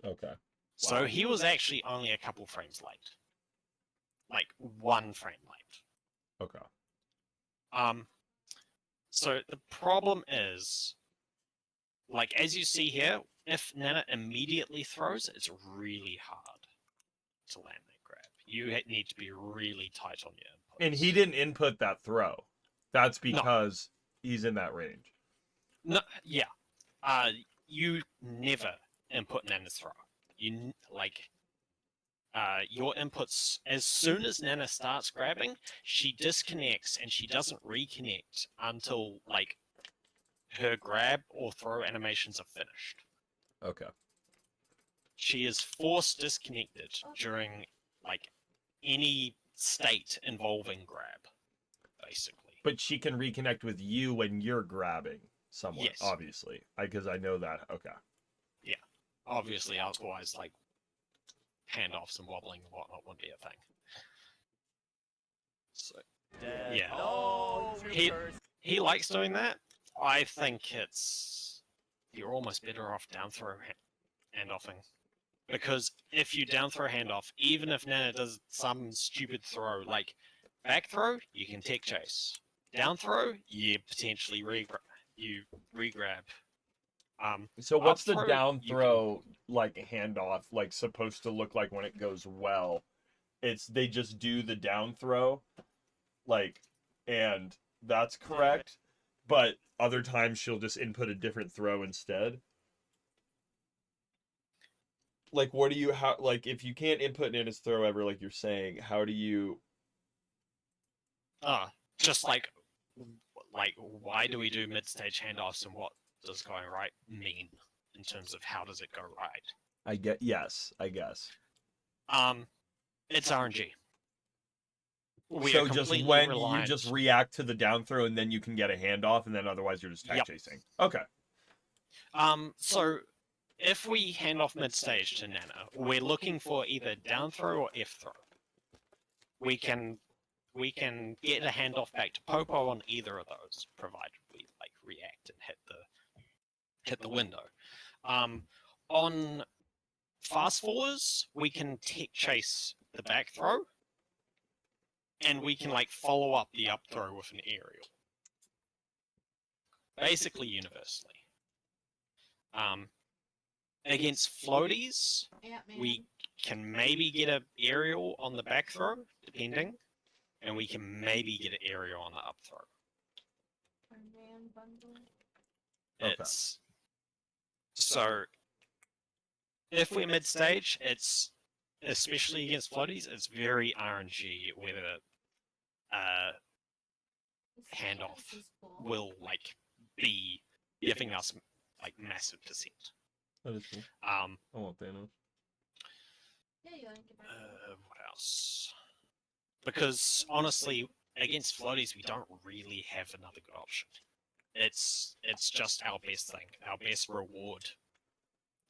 Okay. So he was actually only a couple frames late. Like 1 frame late. Okay. So the problem is, like, as you see here, if Nana immediately throws, it's really hard to land that grab. You need to be really tight on your inputs. And he didn't input that throw. That's because he's in that range. No, yeah. You never input Nana's throw. Your inputs, as soon as Nana starts grabbing, she disconnects and she doesn't reconnect until like her grab or throw animations are finished. Okay. She is force disconnected during like any state involving grab, basically. But she can reconnect with you when you're grabbing someone, Yes. obviously. Because I know that. Okay. Yeah. Obviously, otherwise, like, handoffs and wobbling and whatnot wouldn't be a thing. So, Dead. yeah. Oh, He likes doing that. I think you're almost better off down throw handoffing. Because if you down throw handoff, even if Nana does some stupid throw, like back throw, you can tech chase. Down throw, you potentially re-grab. So what's the throw, down you throw like handoff like supposed to look like when it goes well? It's they just do the down throw, like, and that's correct. But other times she'll just input a different throw instead. Like, what do you like if you can't input Nana's throw ever, like you're saying, how do you? Just like why do we do mid-stage handoffs and what does going right mean in terms of how does it go right? Yes, I guess. It's RNG. So just when you just react to the down throw and then you can get a handoff and then otherwise you're just tag chasing. Okay. So if we hand off mid-stage to Nana, we're looking for either down throw or F throw. We can get a handoff back to Popo on either of those, provided we like react and hit the window. On fast forwards, we can tech chase the back throw, and we can like follow up the up throw with an aerial. Basically universally. Against floaties, we can maybe get an aerial on the back throw, depending, and we can maybe get an aerial on the up throw. It's so if we're mid stage, it's especially against floaties, it's very RNG whether handoff will like be giving us like massive percent. That is cool. I want Thanos. What else? Because honestly, against floaties, we don't really have another good option. It's just our best thing, our best reward,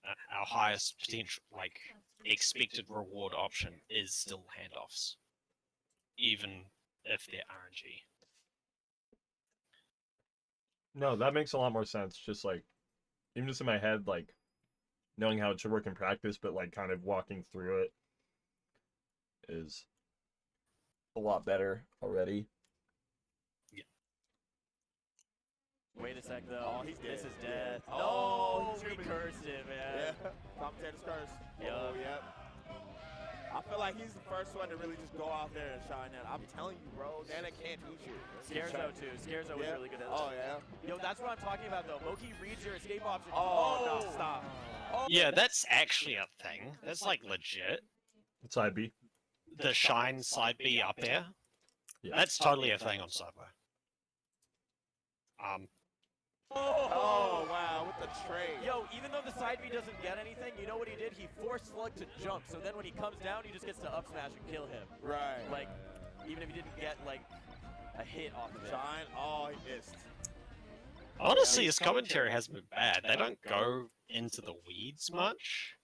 our highest potential, like expected reward option is still handoffs, even if they're RNG. No, that makes a lot more sense. Just like, even just in my head, like knowing how it should work in practice, but like kind of walking through it is a lot better already. Yeah. Wait a sec though. Oh, he's dead. This is death. Oh, no, recursive, man. Yeah, commentator's curse. Yep. Oh, yep. I feel like he's the first one to really just go out there and shine that. I'm telling you, bro, Nana can't do shit. Scarezo too. Scarezo was really good at that. Oh, yeah. Yo, that's what I'm talking about though. Moki reads your escape option. Oh, no, stop. Oh. Yeah, that's actually a thing. That's like legit. It's side B. The shine side B up air. Yeah. That's totally a thing on Subway. Oh, wow, with the trade. Yo, even though the side B doesn't get anything, you know what he did? He forced Slug to jump, so then when he comes down, he just gets to up smash and kill him. Right. Like, even if he didn't get, like, a hit off of it. Shine, oh, he missed. Honestly, his commentary hasn't been bad. They don't go into the weeds much.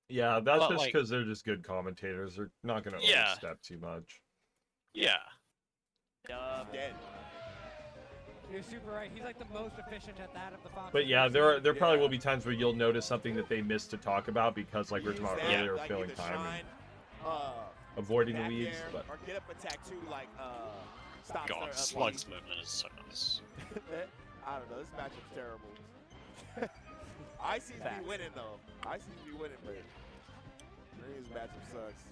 Yeah, that's But, just like- because they're just good commentators. They're not going to Yeah. overstep too much. Yeah. Dead. You're super right. He's like the most efficient at that of the Fox. But yeah, there probably will be times where you'll notice something that they missed to talk about because, like we were Use talking about that, earlier, like, filling either time shine, and avoiding the back weeds. air, But or get up attack too, like, stop God, start up Slug's movement is so nice. I don't know, this matchup's terrible. IC's be winning though. IC's be winning, but this matchup sucks.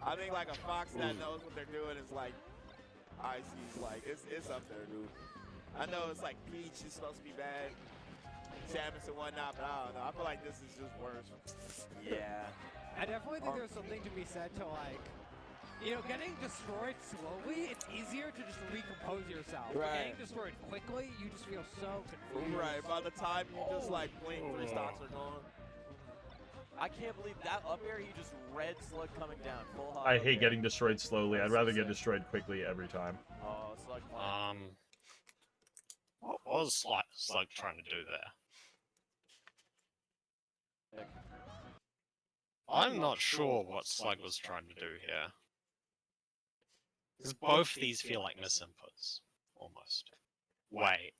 I think like a Fox that knows what they're doing is like ICs. Like, it's up there, dude. I know it's like Peach is supposed to be bad, Samus and whatnot, but I don't know. I feel like this is just worse. Yeah. I definitely think there's something to be said to like, you know, getting destroyed slowly, it's easier to just recompose yourself. But Right. getting destroyed quickly, you just feel so confused. Right, by the time you just like blink, 3 stocks are gone. I can't believe that up air, he just red Slug coming down. Full hop I up hate air. getting destroyed slowly. I'd rather get Sick. destroyed quickly every time. Oh, Slug fun. What was Slug trying to do there? I'm not sure what Slug was trying to do here. Because both of these feel like misinputs, almost. Wait.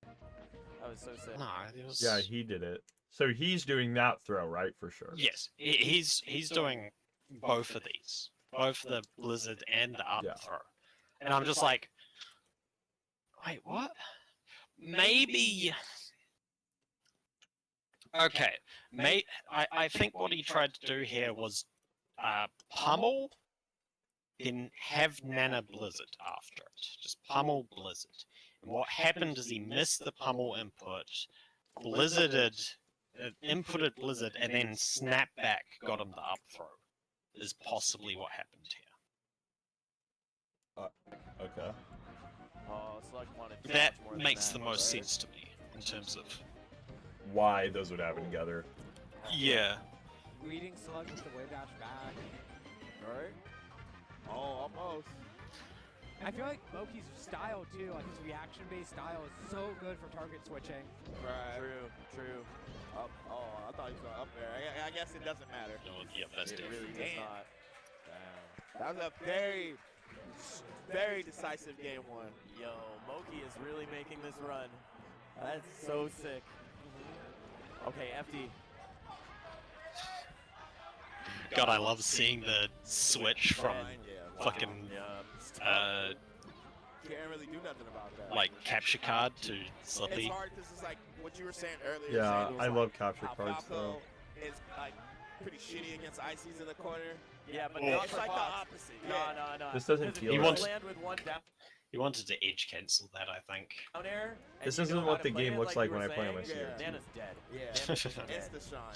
That was so sick. No, it was... Yeah, he did it. So he's doing that throw, right? For sure. Yes, he's doing both of these. Both the Blizzard and the up Yeah. throw. And I'm just like... Wait, what? Maybe... Okay, I think what he tried to do here was pummel, then have Nana Blizzard after it. Just pummel Blizzard. And what happened is he missed the pummel input, Blizzarded, inputted Blizzard, and then snap back got him the up throw. Is possibly what happened here. Okay. Oh, Slug wanted so That much more than makes that, the most right? sense to me in terms of... Why those would happen together. Yeah. Leading Slug with the wave dash back. Alright. Oh, almost. I feel like Moki's style too, like his reaction-based style is so good for target switching. Right. True. Up. Oh, I thought he was going up there. I guess it doesn't matter. Yeah, that's It it. really does Damn. not. That was a very, very decisive game one. Yo, Moki is really making this run. That's so sick. Okay, FD. God, I love seeing the switch from Yeah. fucking Yeah. Can't really do nothing about that. like capture card to It's Slippy. hard because it's like what you were saying earlier. Yeah, saying it was I like love capture how cards though. Falco is like pretty shitty against ICs in the corner. Yeah, but Oh. not It's for like the Fox. opposite. No, Yeah. no. This doesn't Because if feel you right. He land with one down He wanted to edge cancel that, I think. air. and This you isn't know how what to the play game it looks like like you when were I play on my saying, Yeah. CRT. Nana's dead. Yeah. Nana's dead. Insta shine.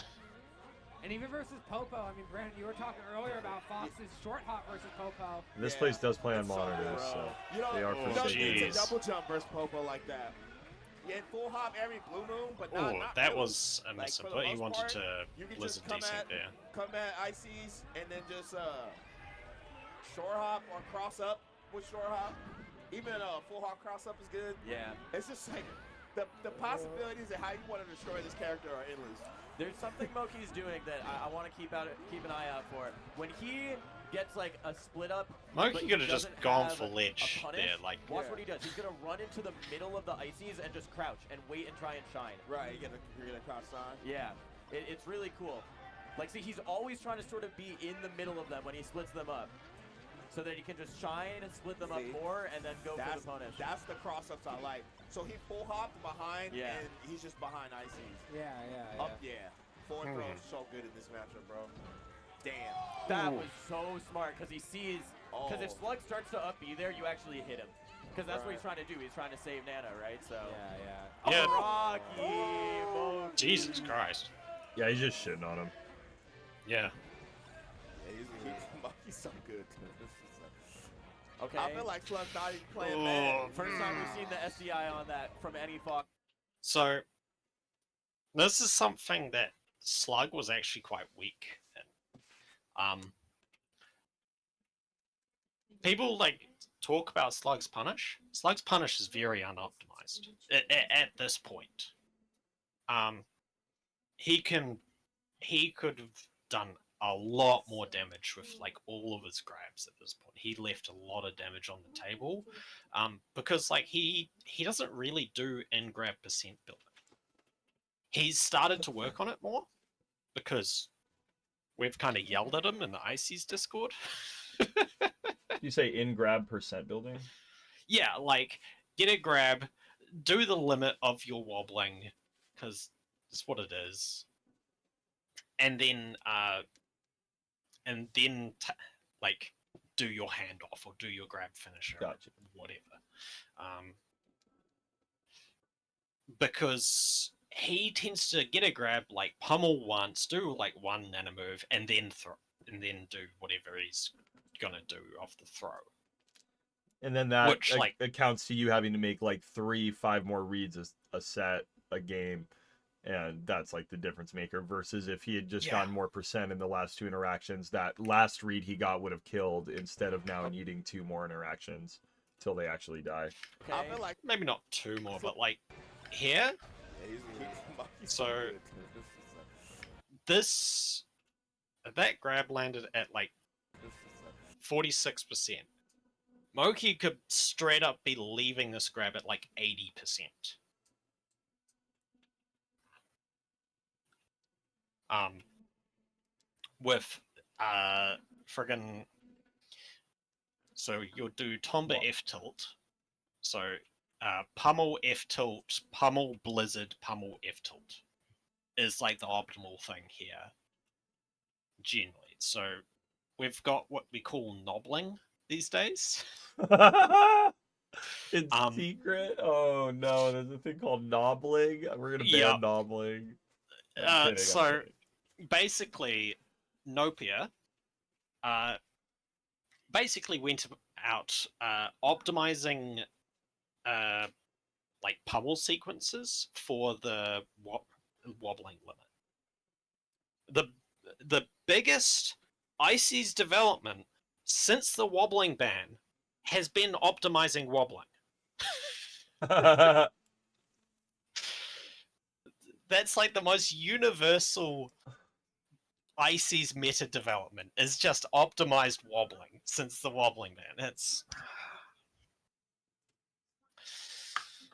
And even versus Popo, I mean, Brandon, you were talking earlier about Fox's short hop versus Popo. This Yeah. place does play on It's so monitors, bro. so You don't, they are you for don't safety. need to Jeez. double jump versus Popo like that. Yeah, full hop every blue moon, but not, Oh, not that really. was a Like, for the misinput. He most wanted part, to you can Blizzard just come desync at, there. come at ICs and then just short hop or cross up with short hop. Even full hop cross up is good. Yeah. It's just like the possibilities of how you want to destroy this character are endless. There's something Moki's doing that I want to keep an eye out for. When he gets like a split up, but Moki he could have just doesn't gone have for a ledge punish, there, like watch Yeah. what he does. He's gonna run into the middle of the ices and just crouch and wait and try and shine. Right, you're gonna cross sign. Yeah, it's really cool. Like, see, he's always trying to sort of be in the middle of them when he splits them up, so that he can just shine and split them up See? more and then go for the punish. That's the cross ups I like. So he full hopped behind Yeah. and he's just behind ICs. Yeah. Up, yeah. Forward throw is so good in this matchup, bro. Damn. That was so smart because he sees. Because if Oh. Slug starts to up B there, you actually hit him. Because that's what he's Right. trying to do. He's trying to save Nana, right? So. Yeah. Yeah. Rocky Moki. Jesus Christ. Yeah, he's just shitting on him. Yeah. He's so good. Okay. I feel like Slug's not even playing Oh. bad. First time we've seen the SDI on that from any Fox. So this is something that Slug was actually quite weak in. People like talk about Slug's punish. Slug's punish is very unoptimized at this point. He could have done a lot more damage with like all of his grabs at this point. He left a lot of damage on the table, because like he doesn't really do in grab percent building. He's started to work on it more because we've kind of yelled at him in the IC's Discord. You say in grab percent building? Yeah, like get a grab, do the limit of your wobbling, because that's what it is, and then like do your handoff or do your grab finisher, Gotcha. or whatever. Because he tends to get a grab, like pummel once, do like one nano move, and then throw, and then do whatever he's gonna do off the throw. And then that Which, like, accounts to you having to make like 3-5 more reads a set, a game, and that's like the difference maker. Versus if he had just gotten more percent in the last 2 interactions, that last read he got would have killed instead of now needing 2 more interactions till they actually die. Okay. I feel like maybe not 2 more, but like here. So that grab landed at like 46%. Moki could straight up be leaving this grab at like 80%. With friggin'. So you'll do Tomba F tilt. So pummel F tilt, pummel blizzard, pummel F tilt is like the optimal thing here. Generally. So we've got what we call nobbling these days. In secret? Oh no, there's a thing called nobbling. We're gonna ban nobbling. So basically, Nopia basically went out optimizing like pummel sequences for the wobbling limit. The biggest Icy's development since the wobbling ban has been optimizing wobbling. That's like the most universal Icy's meta development is just optimized wobbling since the wobbling ban.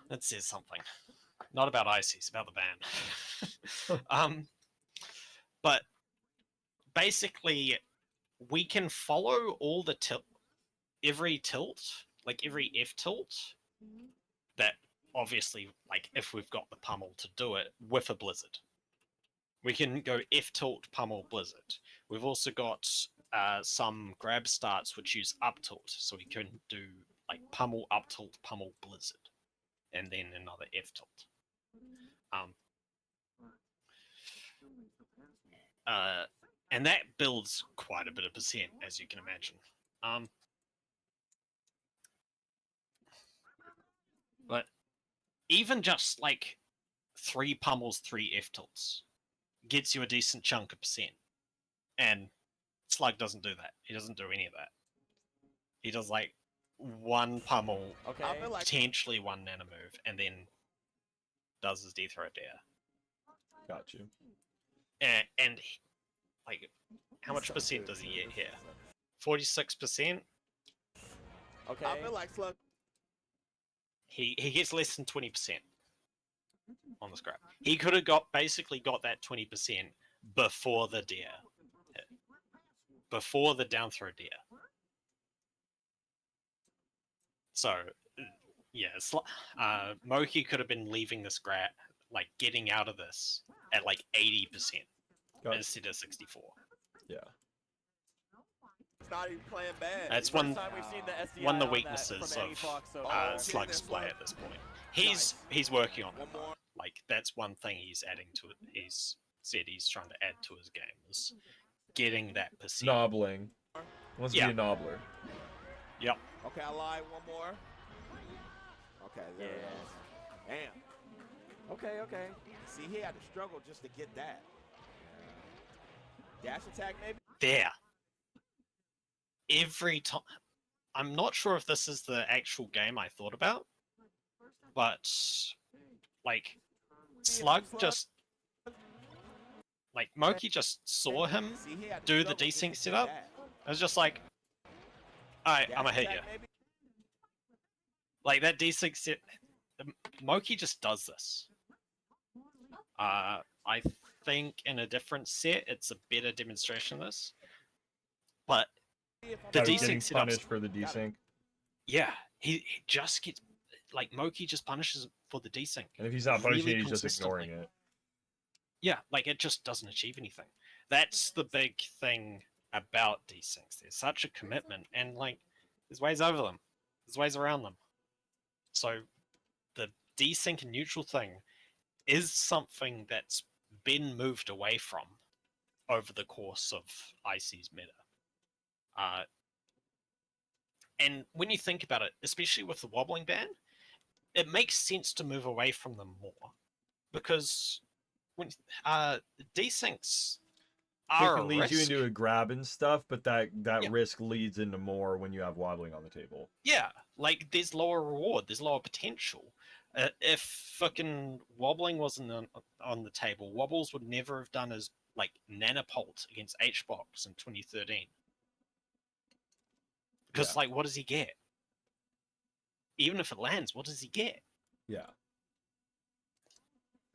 That says something. Not about Icy's, about the ban. But basically, we can follow all the every tilt, like every F tilt, that obviously, like if we've got the pummel to do it with a blizzard. We can go F tilt, pummel, blizzard. We've also got some grab starts which use up tilt, so we can do like pummel, up tilt, pummel, blizzard, and then another F tilt. And that builds quite a bit of percent, as you can imagine. But even just like 3 pummels, 3 F tilts gets you a decent chunk of percent. And Slug doesn't do that. He doesn't do any of that. He does like 1 pummel, potentially 1 nano move, and then does his D throw dare. Got you. And like, how much percent does he get here? 46%? Okay. I feel like Slug. He gets less than 20% on the scrap. He could have basically got that 20% before the dare hit. Before the down throw dare. So, yeah, Moki could have been leaving this grab, like getting out of this at like 80% instead of 64. Yeah. It's not even playing bad. That's First time we've seen the SDI one of the on weaknesses that from any of Fox so far. Slug's play at this point. He's working on it. Like, that's one thing he's adding to it. He's said he's trying to add to his game is getting that percent. Nobbling. Wants to be a nobbler. Yep. Okay, I lied. One more. Okay, there it is. Damn. Okay. See, he had to struggle just to get that. Dash attack, maybe? There. Every time. I'm not sure if this is the actual game I thought about, but like Slug just like Moki just saw him do the desync setup. I was just like, alright, I'm gonna hit you. Like that desync set, Moki just does this. I think in a different set, it's a better demonstration of this. But the desync setup, punished for the desync. yeah, he just gets like Moki just punishes for the desync. And if he's not punishing it, he's just ignoring it. Yeah, like it just doesn't achieve anything. That's the big thing about desyncs. There's such a commitment, and like, there's ways over them. There's ways around them. So the desync and neutral thing is something that's been moved away from over the course of IC's meta. And when you think about it, especially with the wobbling ban, it makes sense to move away from them more, because when desyncs They are can a lead you risk. into a grab and stuff, but that Yeah. risk leads into more when you have wobbling on the table. Yeah, like there's lower reward, there's lower potential. If fucking wobbling wasn't on the table, Wobbles would never have done as like Nanopult against HBox in 2013. Because Yeah. like, what does he get? Even if it lands, what does he get? Yeah.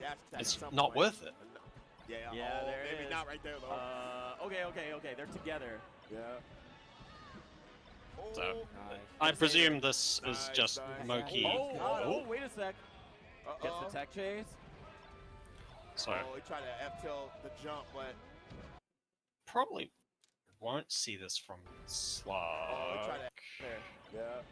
Dash attack It's at some not point. worth it. Yeah, Yeah, oh, there it maybe is. not right there though. Okay. They're together. Yeah. So, Nice. I Gonna say presume that- this is Nice, just nice. Moki. Oh, wait a sec. Gets Uh-oh. the tech chase. So Oh, he tried to F-tilt the jump, but probably won't see this from Slug. oh, he tried to. There.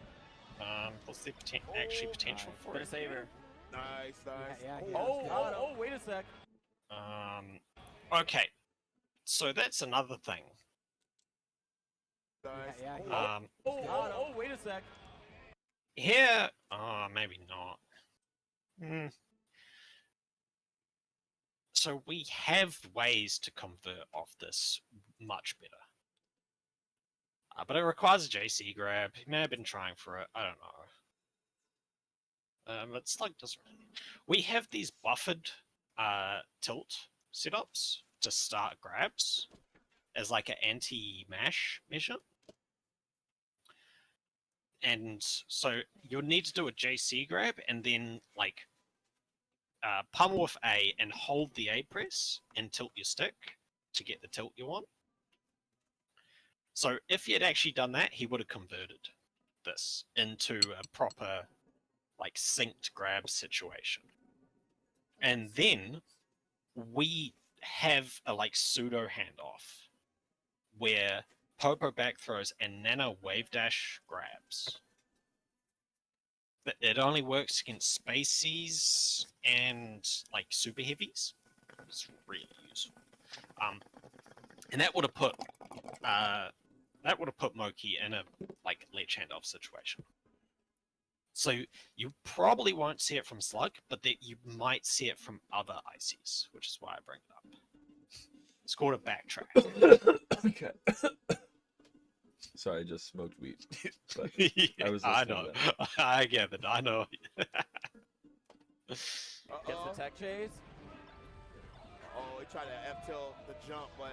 Yeah. What's the actually potential nice. for Gonna it? save her. Nice, nice. Yeah, he Oh, has oh, wait a sec. Okay, so that's another thing. Nice. Yeah, he Oh, wait a sec. Here, maybe not. So we have ways to convert off this much better. But it requires a JC grab. He may have been trying for it. I don't know. But Slug doesn't really. We have these buffered tilt setups to start grabs as like an anti-mash measure. And so you'll need to do a JC grab and then like pummel with A and hold the A press and tilt your stick to get the tilt you want. So if he had actually done that, he would have converted this into a proper like synced grab situation. And then we have a like pseudo handoff where Popo back throws and Nano wave dash grabs. But it only works against spacies and like super heavies. It's really useful. And that would have put Moki in a like ledge handoff situation. So you probably won't see it from Slug, but that you might see it from other ICs, which is why I bring it up. It's called a backtrack. Okay. Sorry, I just smoked weed. But I was I listening know. to that. I get it. I know. Gets the Uh-oh. tech chase. Oh, he tried to F-tilt the jump, but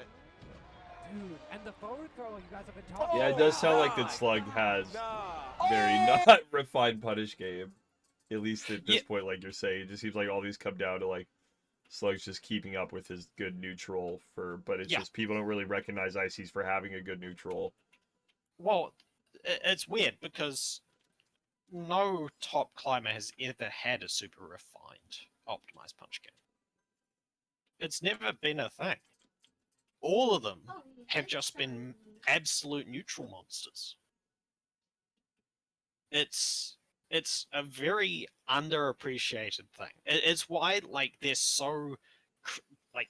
Dude, and the forward throw you guys have been talking Yeah, it about. does sound like that Slug has nah. very not refined punish game. At least at this Yeah. point, like you're saying, it just seems like all these come down to like Slug's just keeping up with his good neutral but it's Yeah. just people don't really recognize ICs for having a good neutral. Well, it's weird because no top climber has ever had a super refined optimized punch game. It's never been a thing. All of them have just been absolute neutral monsters. It's a very underappreciated thing. It's why like they're so like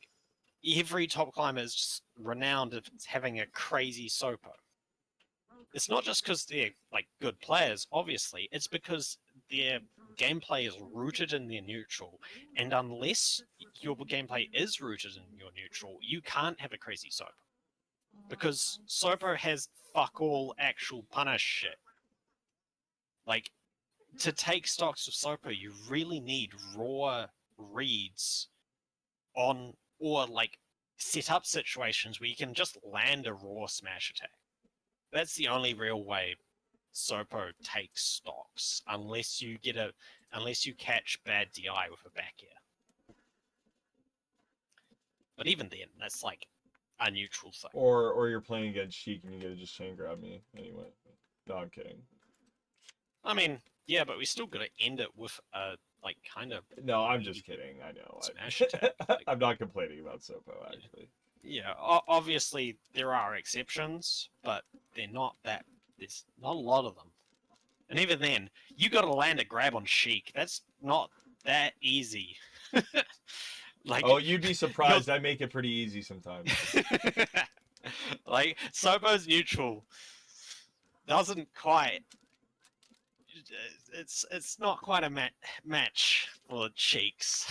every top climber is just renowned as having a crazy Sopo. It's not just because they're like good players, obviously. It's because their gameplay is rooted in their neutral, and unless your gameplay is rooted in your neutral, you can't have a crazy Sopo. Because Sopo has fuck all actual punish shit. Like, to take stocks of Sopo, you really need raw reads on, or like set up situations where you can just land a raw smash attack. That's the only real way Sopo takes stocks, unless you catch bad DI with a back air. But even then, that's like a neutral thing. Or you're playing against Sheik and you get to just chain grab me anyway. No, I'm kidding. I mean, yeah, but we still gotta end it with a like kind of No, I'm just kidding. I know. Smash attack, like- I'm not complaining about Sopo actually. Yeah, obviously there are exceptions, but they're not that. There's not a lot of them. And even then, you got to land a grab on Sheik. That's not that easy. Like, Oh, you'd be surprised. I make it pretty easy sometimes. like Sobo's neutral doesn't quite. It's not quite a match for Cheeks.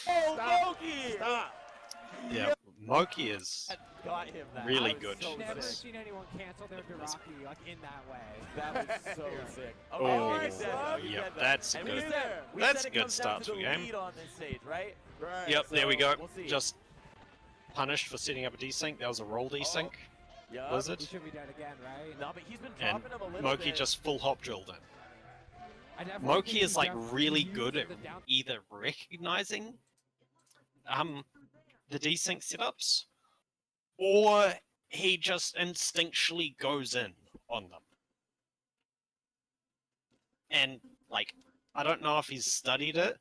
Oh, Stop. Moki! Stop. Yeah, Moki is Got him that. really I was good. So Never sick. seen anyone cancel their Duraki like in that way. That was so sick. Oh, Okay, you said it. You yep, said that. that's And good. we said, That's it a good comes down start to to the a game. lead on this stage, right? Right. Yep, there we So, go. we'll see. Just punished for setting up a desync. That was a roll desync. Yeah. Blizzard. He should be dead again, right? No, but he's been And dropping him a little Moki bit. just full hop drilled in. I definitely Moki think is he like def- really he good at uses the down- either recognizing the desync setups, or he just instinctually goes in on them. And like, I don't know if he's studied it,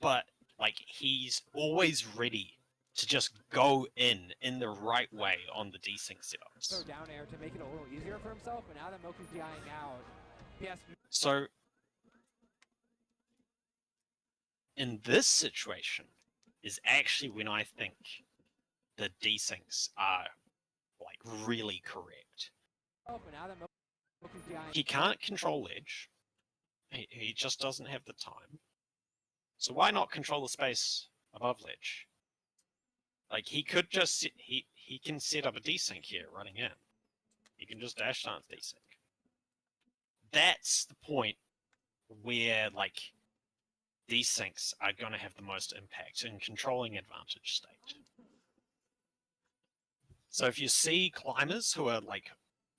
but like he's always ready to just go in the right way on the desync setups. throw down air to make it a little easier for himself, but now that Moki's dying out, yes, So in this situation is actually when I think the desyncs are like really correct. but now that Moki's dying, He can't control ledge. He just doesn't have the time. So why not control the space above ledge? Like he could just he can set up a desync here running in. He can just dash dance desync. That's the point where like desyncs are going to have the most impact in controlling advantage state. So if you see climbers who are like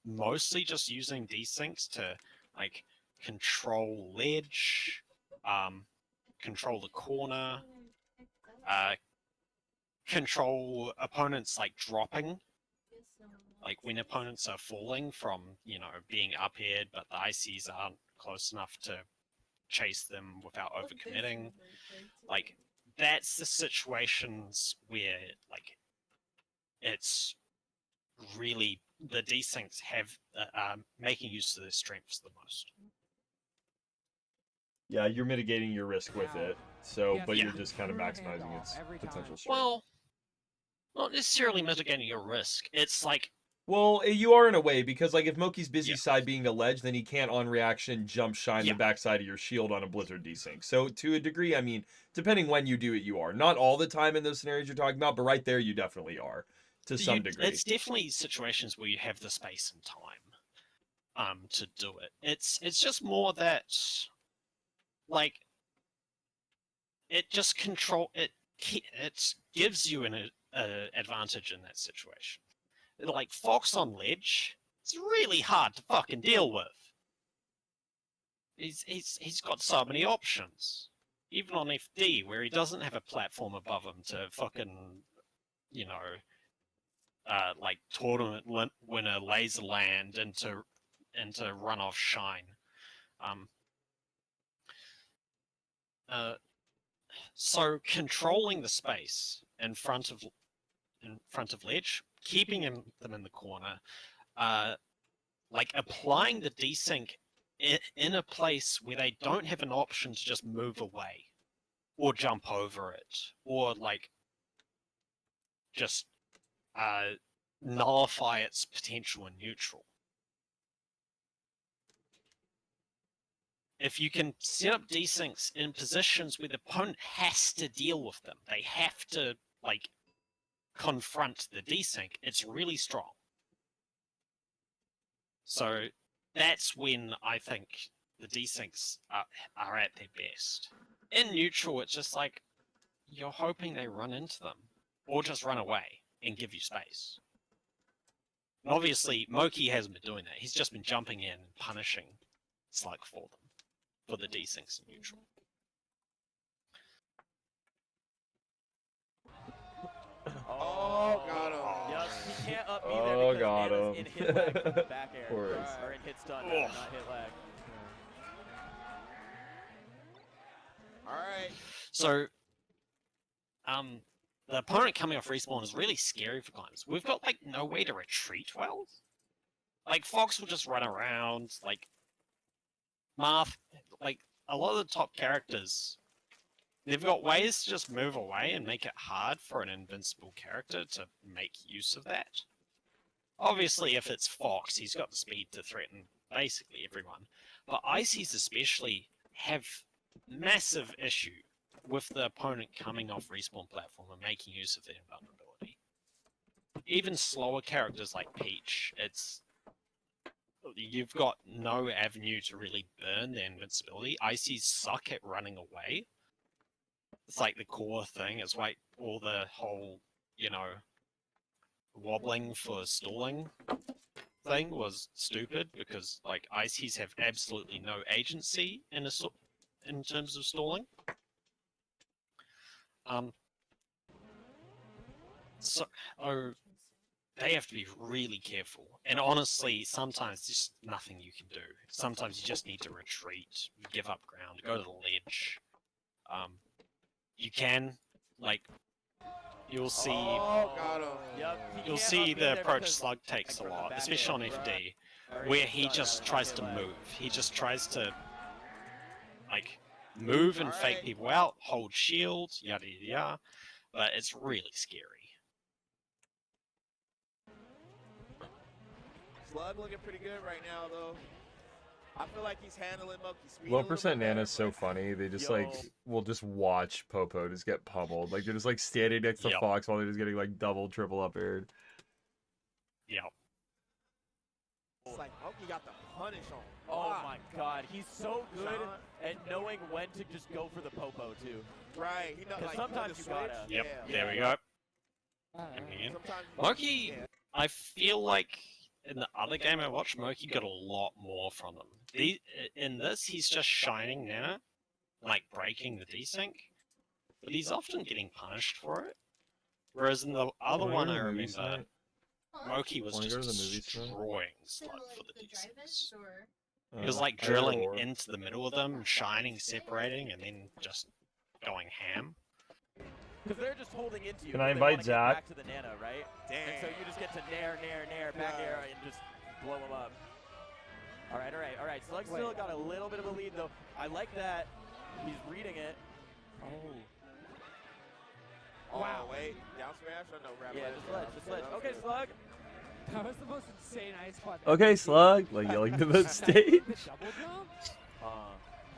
mostly just using desyncs to like control ledge, control the corner, control opponents like dropping, like when opponents are falling from, you know, being up aired, but the ICs aren't close enough to chase them without overcommitting. Like that's the situations where like it's really the desyncs have making use of their strengths the most. Yeah, you're mitigating your risk with it. So, Yes, but Yeah. you're just kind of Screw maximizing handoff its every time. potential strength. Well, not necessarily mitigating your risk. It's like Well, you are in a way, because like if Moki's busy Yeah. side being a ledge, then he can't on reaction jump shine Yeah. the backside of your shield on a Blizzard desync. So to a degree, I mean, depending when you do it, you are. Not all the time in those scenarios you're talking about, but right there you definitely are. To some degree. it's definitely situations where you have the space and time to do it. It's just more that like it just it gives you an advantage in that situation. Like Fox on ledge, it's really hard to fucking deal with. He's got so many options. Even on FD, where he doesn't have a platform above him to fucking, you know, like tournament winner laser land into runoff shine. So controlling the space in front of ledge, keeping them in the corner, like applying the desync in a place where they don't have an option to just move away or jump over it or like just nullify its potential in neutral. If you can set up desyncs in positions where the opponent has to deal with them, they have to like confront the desync, it's really strong. So that's when I think the desyncs are at their best. In neutral, it's just like you're hoping they run into them or just run away and give you space. And obviously, Moki hasn't been doing that. He's just been jumping in and punishing Slug for them, for the desyncs in neutral. Oh, got him. Yep, he can't up Oh, either because got Nana's him. in hit lag from the back air. Poor Ace. Or in hit stun, Oh. not hit lag. All right. So, the opponent coming off respawn is really scary for climbers. We've got like no way to retreat well. Like Fox will just run around, like Marth, like a lot of the top characters, they've got ways to just move away and make it hard for an invincible character to make use of that. Obviously, if it's Fox, he's got the speed to threaten basically everyone. But Ices especially have massive issue with the opponent coming off respawn platform and making use of their invulnerability. Even slower characters like Peach, you've got no avenue to really burn their invincibility. Ices suck at running away. It's like the core thing. It's like all the whole, wobbling for stalling thing was stupid because like Ices have absolutely no agency in terms of stalling. So they have to be really careful. And honestly, sometimes there's nothing you can do. Sometimes you just need to retreat, give up ground, go to the ledge. You can, like, you'll see. Oh, got him. Yep. You'll see the approach Slug takes a lot, especially on FD, where he just tries to move. He just tries to, like, move and fake people out, hold shield, yada yada yada. But it's really scary. Slug looking pretty good right now, though. I feel like he's handling Moki's speed. Low percent Nana's so funny. They just will just watch Popo just get pummeled. Like they're just like standing next to Fox while they're just getting like double, triple up aired. Yep. It's like Moki got the punish on. Oh my god, he's so good at knowing when to just go for the Popo too. Right, he knows. Like, sometimes you gotta. Yep. There we go. Moki, I feel like in the other game I watched, Moki got a lot more from him. In this, he's just shining Nana, like breaking the desync, but he's often getting punished for it. Whereas in the other one, I remember, Moki was just destroying Slug for the desyncs. He was like drilling into the middle of them, shining, separating, and then just going ham. Because they're just holding into you. Can I invite Zach? Back to the Nana, right? Damn. And so you just get to nair, back air, and just blow them up. All right. Slug still got a little bit of a lead, though. I like that. He's reading it. Wow. Wait. Down smash or no grab? Yeah, just ledge. Okay, Slug. That was the most insane ice spot. Okay, Slug. Like yelling to the stage. The double jump?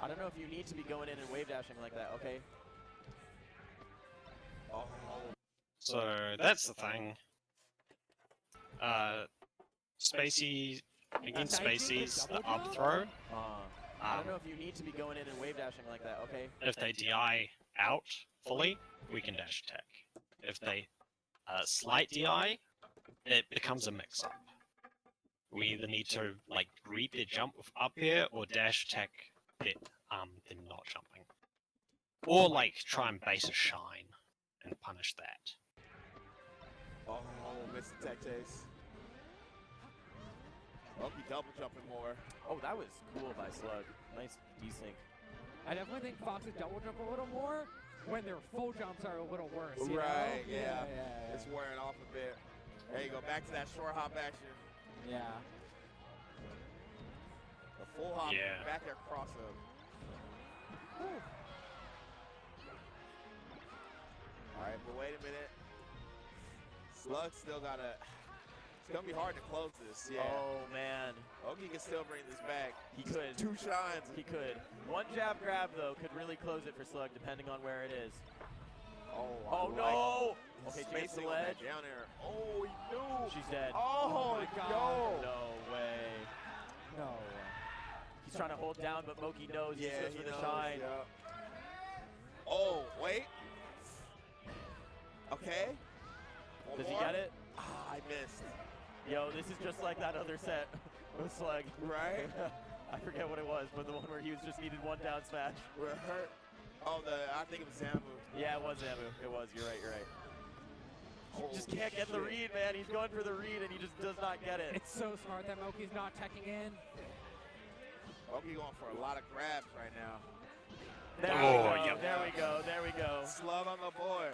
I don't know if you need to be going in and wave dashing like that, okay? So that's the thing. Spacey against Spaceys, the up throw. I don't know if you need to be going in and wave dashing like that, okay? If they DI out fully, we can dash attack. If they slight DI, it becomes a mix-up. We either need to like read their jump with up air or dash attack them not jumping, or like try and base a shine and punish that. Oh, missed the tech chase. Moki double jumping more. Oh, that was cool by Slug. Nice desync. I definitely think Fox would double jump a little more when their full jumps are a little worse. Right, yeah. It's wearing off a bit. There you go, back to that short hop action. Yeah. The full hop, back there cross up. All right, but wait a minute. Slug still gotta. It's gonna be hard to close this. Yeah. Oh man. Oki can still bring this back. He could. 2 shines. He could. One jab grab though could really close it for Slug, depending on where it is. Oh no! Okay, she gets the ledge. Down there. Oh, he knew. She's dead. Oh my God. No way. No. He's trying to hold down, but Moki knows. Yeah, he goes for the shine. Yeah. Oh, wait. Okay. Does he get it? Ah, I missed. Yo, this is just like that other set with Slug. Right? I forget what it was, but the one where he was just needed one down smash. We're hurt. Oh, I think it was Zamu. Yeah, it was Zamu. It was. You're right. He just can't get the read, man. He's going for the read, and he just does not get it. It's so smart that Moki's not teching in. Moki going for a lot of grabs right now. There we go. There we go. Slug on the board.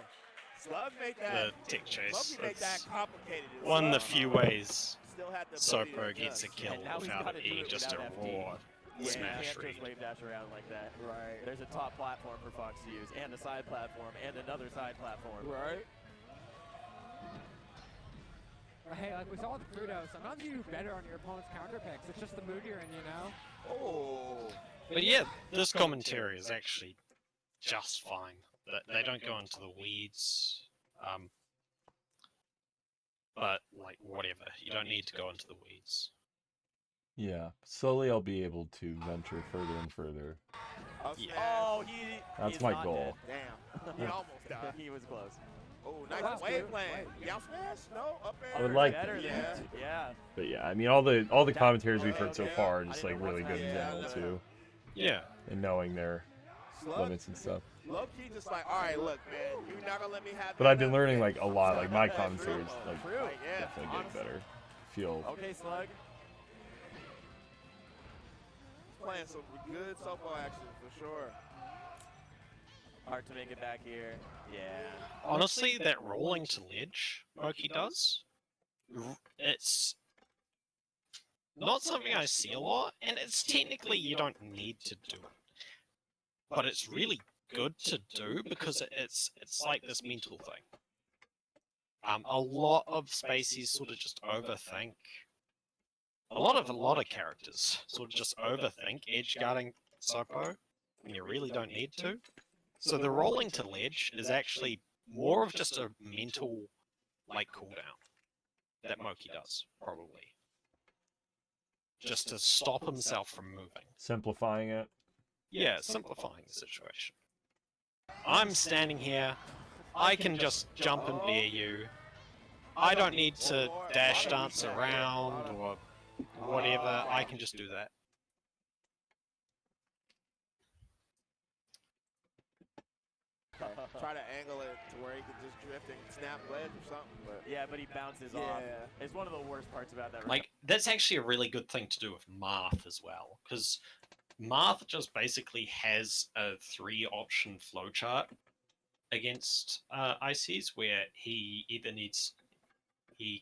Slug made the that. tech chase. Slug made that It's complicated. as one of the well. few ways Still had the ability to Sopo gets a adjust. kill And now he's without gotta do E, it just a without FD. raw Yeah, you smash can't read. just wave dash around like that. Right. There's a top platform for Fox to use, and a side platform, and another side platform. Right. But hey, like we saw with Fruto, sometimes you do better on your opponent's counter picks. It's just the mood you're in, you know? Oh. But yeah, this commentary is actually just fine. They don't go into the weeds. But, like, whatever. You don't need to go into the weeds. Yeah, slowly I'll be able to venture further and further. Up Yeah. smash. Oh, That's he's my not goal. Damn. He almost dead. died. He was close. Oh, nice wow, wave dude. plan. Wait. Down smash? No, up air. I would like Better to, than yeah. that. Yeah. But yeah, I mean, all the commentaries we've heard so Okay. far are I just didn't like know really what's good in happening. general Yeah, too, Yeah. and knowing their Slug, limits and stuff. low key just like, all right, look, man, you're not gonna let me have But that I've been up learning there. like a lot. Like my True. commentaries, like True. Like, yeah, definitely getting honestly. better. Feel Okay, Slug. Playing some good Sopo action for sure. Hard to make it back here. Yeah. Honestly, that rolling to ledge Moki does, it's not something I see a lot, and it's technically you don't need to do it. But it's really good to do because it's like this mental thing. A lot of spacies sort of just overthink. A lot of characters sort of just overthink edge guarding Sopo when you really don't need to. So the rolling to ledge is actually more of just a mental like cooldown that Moki does, probably. Just to stop himself from moving. simplifying it. Yeah, simplifying the situation. I'm standing here, I can just jump and bear you. I don't need to dash dance around or whatever, I can just do that. Try to angle it to where he can just drift and snap ledge or something, but Yeah, but he bounces yeah. off. It's one of the worst parts about that. Like, that's actually a really good thing to do with Marth as well, because Marth just basically has a 3-option flowchart against ICs where he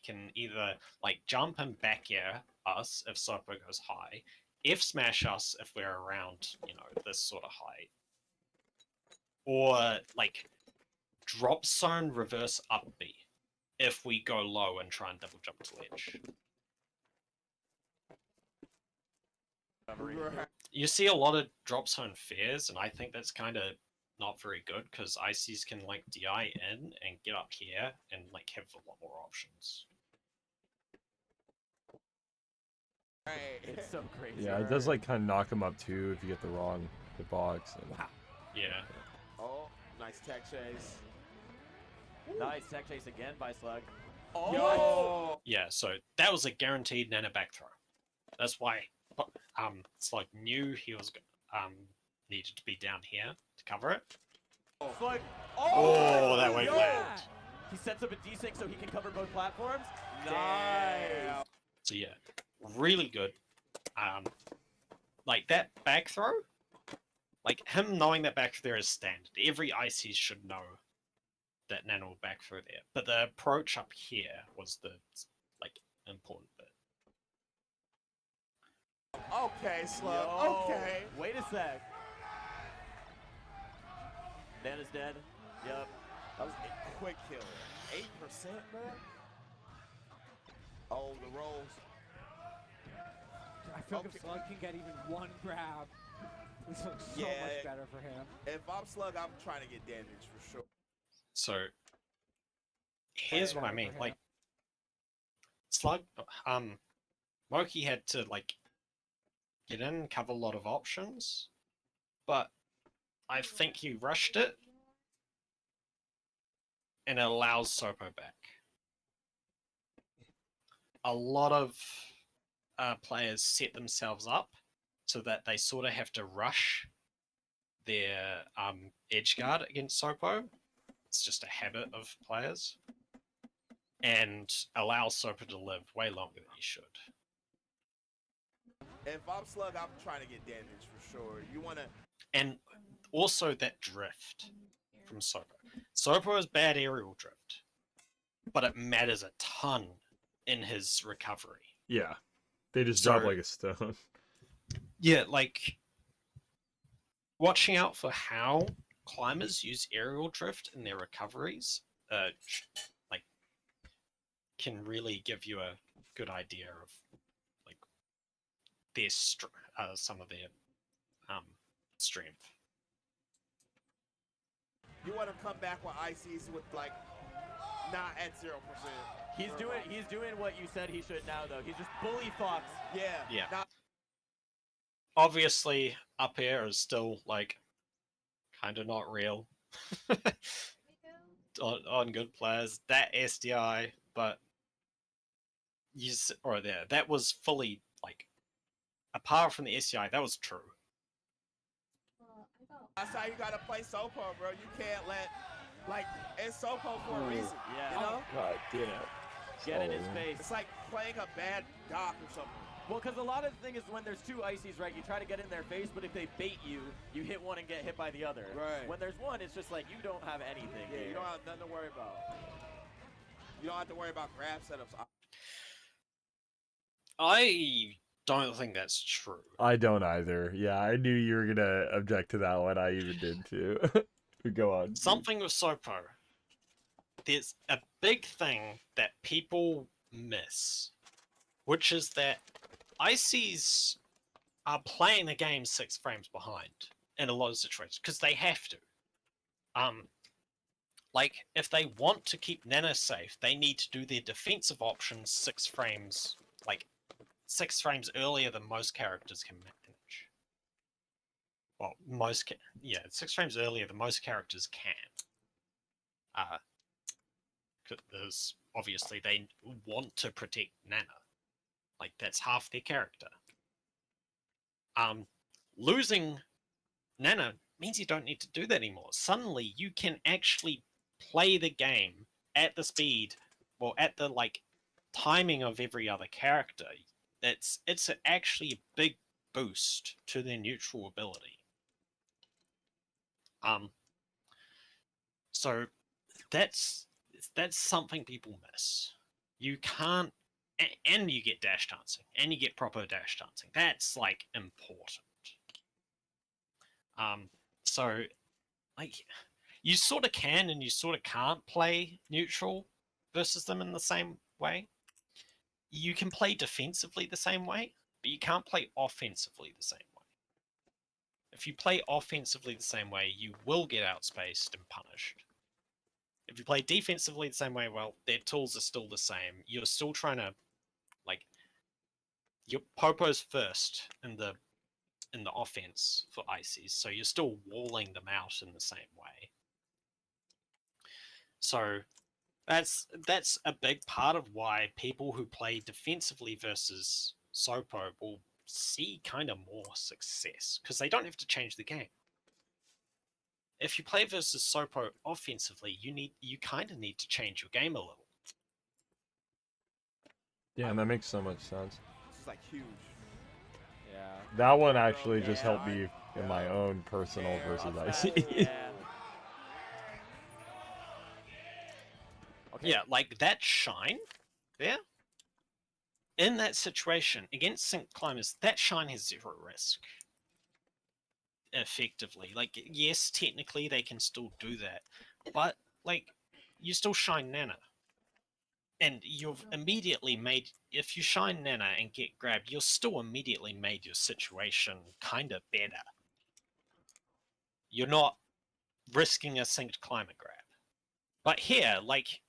can either like jump and back air us if Sopo goes high, F smash us if we're around, this sort of height, or like drop zone reverse up B if we go low and try and double jump to ledge. You see a lot of drop zone fairs, and I think that's kind of not very good because ICs can like DI in and get up here and like have a lot more options. Right. It's so crazy. Yeah, it does like kind of knock them up too if you get the wrong hitbox. And... Wow. Yeah. Oh, nice tech chase. Nice tech chase again by Slug. Oh! Yeah, so that was a guaranteed nano back throw. That's why Slug knew he was needed to be down here to cover it. Slug. Oh, that wave yo! land. He sets up a D6 so he can cover both platforms. Damn. So yeah, really good. Like that back throw, like him knowing that back throw is standard. Every IC should know that nano will back throw there. But the approach up here was the like important bit. Okay, Slug. Yo, Okay. Wait a sec. Nana's dead. Yep. That was a quick kill. 8%, man. Oh, the rolls. I feel like Okay. if Slug can get even one grab, this looks so Yeah. much better for him. If I'm Slug, I'm trying to get damage for sure. So here's what I mean. Like Slug, Moki had to like get in, cover a lot of options, but I think he rushed it, and it allows Sopo back. A lot of players set themselves up so that they sort of have to rush their edge guard against Sopo. It's just a habit of players, and allows Sopo to live way longer than he should. If I'm Slug, I'm trying to get damage for sure. You want to... And also that drift from Sopo. Sopo has bad aerial drift, but it matters a ton in his recovery. Yeah. They just drop like a stone. Yeah, like watching out for how climbers use aerial drift in their recoveries, like can really give you a good idea of like their some of their strength. You want to come back with ICs with like not at 0%. He's doing what you said he should now though. He's just bully Fox. Yeah. Not Obviously, up air is still like kind of not real on good players. That SDI, but that was fully like apart from the SDI, that was true. That's how you gotta play Sopo, bro. You can't let like it's Sopo for a reason. Yeah. You know? God damn. Get in his face. It's like playing a bad doc or something. Well, because a lot of the thing is when there's two ices, right, you try to get in their face, but if they bait you, you hit one and get hit by the other. Right. When there's one, it's just like you don't have anything. Yeah, here. you don't have nothing to worry about. You don't have to worry about grab setups. I don't think that's true. I don't either. Yeah, I knew you were gonna object to that one. I even did too. Go on. Something with Sopo. There's a big thing that people miss, which is that ICs are playing the game 6 frames behind in a lot of situations because they have to. Like if they want to keep Nana safe, they need to do their defensive options 6 frames, like 6 frames earlier than most characters can manage. Well, 6 frames earlier than most characters can. Because obviously they want to protect Nana. Like that's half their character. Losing Nana means you don't need to do that anymore. Suddenly you can actually play the game at the speed, well, at the like timing of every other character. It's actually a big boost to their neutral ability. So that's something people miss. You can't, and you get dash dancing, and you get proper dash dancing. That's like important. So like you sort of can and you sort of can't play neutral versus them in the same way. You can play defensively the same way, but you can't play offensively the same way. If you play offensively the same way, you will get outspaced and punished. If you play defensively the same way, well, their tools are still the same. You're still trying to, like, your Popo's first in the offense for ICs, so you're still walling them out in the same way. So that's a big part of why people who play defensively versus Sopo will see kind of more success, because they don't have to change the game. If you play versus Sopo offensively, you kind of need to change your game a little. Yeah, that makes so much sense. This is like huge. Yeah. That one actually just helped me in my own personal versus IC. Yeah. Okay. Yeah, like that shine there. In that situation, against sync climbers, that shine has 0 risk. Effectively. Like, yes, technically they can still do that. But, like, you still shine Nana. And you've immediately made... If you shine Nana and get grabbed, you've still immediately made your situation kind of better. You're not risking a synced climber grab. But here, like,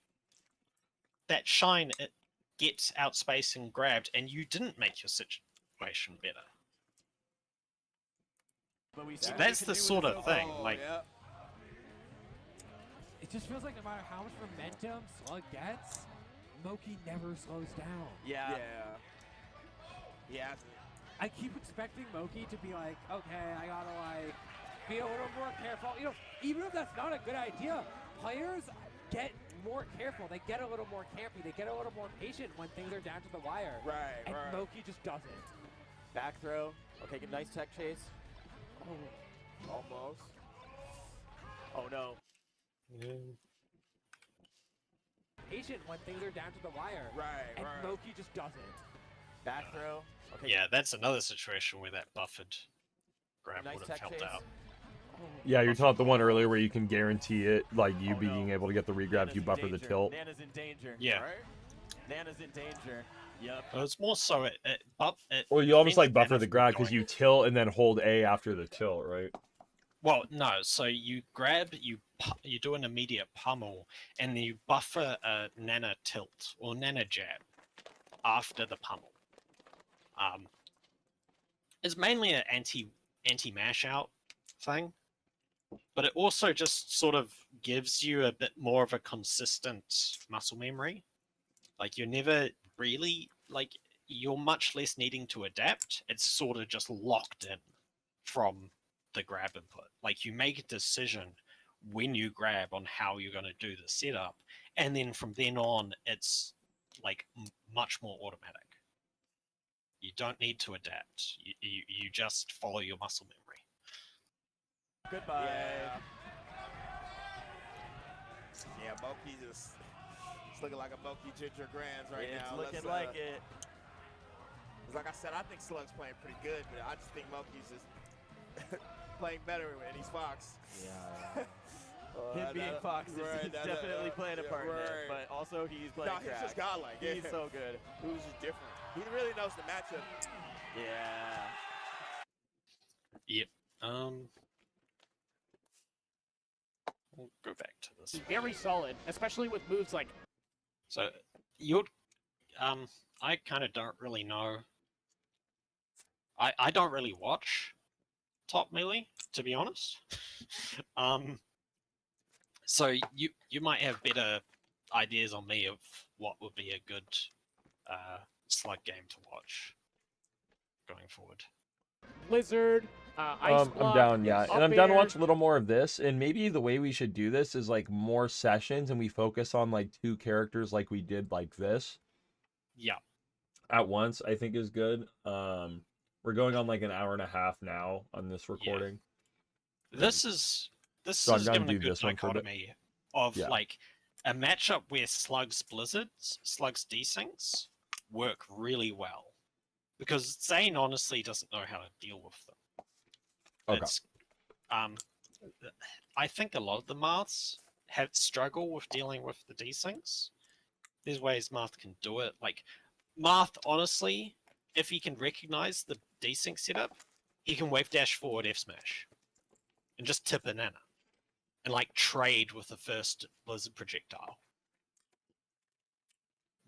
that shine, it gets outspaced and grabbed, and you didn't make your situation better. But we So see what that's we the can do sort with of Sopo. thing. Like, yeah. It just feels like no matter how much momentum Slug gets, Moki never slows down. Yeah. Yeah. I keep expecting Moki to be like, okay, I gotta like be a little more careful. You know, even if that's not a good idea, players get more careful. They get a little more campy. They get a little more patient when things are down to the wire. Right, And right. Moki just doesn't. Back throw. Okay, good, nice tech chase. Almost. Oh no. Patient when things are down to the wire. Right, And right. Moki just doesn't. Back throw. Okay. Yeah, that's another situation where that buffered grab Nice would have tech helped chase. out. Yeah, you're talking about the one earlier where you can guarantee it, like you Oh, being no. able to get the regrab if you buffer the tilt. Nana's in danger. Yeah. Right? Nana's in danger. Yep. It's more so it Well, you almost like prevents buffer Nana the from grab because going- you tilt and then hold A after the tilt, right? Well, no. So you grab, you do an immediate pummel, and then you buffer a Nana tilt or Nana jab after the pummel. It's mainly an anti-mash out thing, but it also just sort of gives you a bit more of a consistent muscle memory. Like you're never really like you're much less needing to adapt. It's sort of just locked in from the grab input. Like you make a decision when you grab on how you're going to do the setup, and then from then on, it's like much more automatic. You don't need to adapt. You just follow your muscle memory. Goodbye. Yeah, Moki just it's looking like a Moki Ginger Grands right It's now. looking like it. 'Cause like I said, I think Slug's playing pretty good, but I just think Moki's just playing better when he's Fox. Yeah. Him being Fox is definitely playing a part in it, but also he's playing No, he's crack. just godlike. He's so good. Who's just different. He really knows the matchup. Yeah. Yep. We'll go back to this. He's very solid, especially with moves like So you're, I kind of don't really know. I don't really watch Top Melee, to be honest. So you might have better ideas on me of what would be a good slug game to watch going forward. Blizzard, Ice I'm Block, down, yeah, Up and I'm down to Air. watch a little more of this. And maybe the way we should do this is like more sessions, and we focus on like 2 characters, like we did like this Yeah. at once. I think is good. We're going on like an hour and a half now on this recording. This is So I'm gonna given a do good this one for a bit. dichotomy of Yeah. like a matchup where Slug's Blizzards, Slug's desyncs work really well. Because Zane honestly doesn't know how to deal with them. Okay. It's, I think a lot of the Marths have struggle with dealing with the desyncs. There's ways Marth can do it. Like Marth, honestly, if he can recognize the desync setup, he can wave dash forward F smash and just tip a Nana and like trade with the first Blizzard projectile.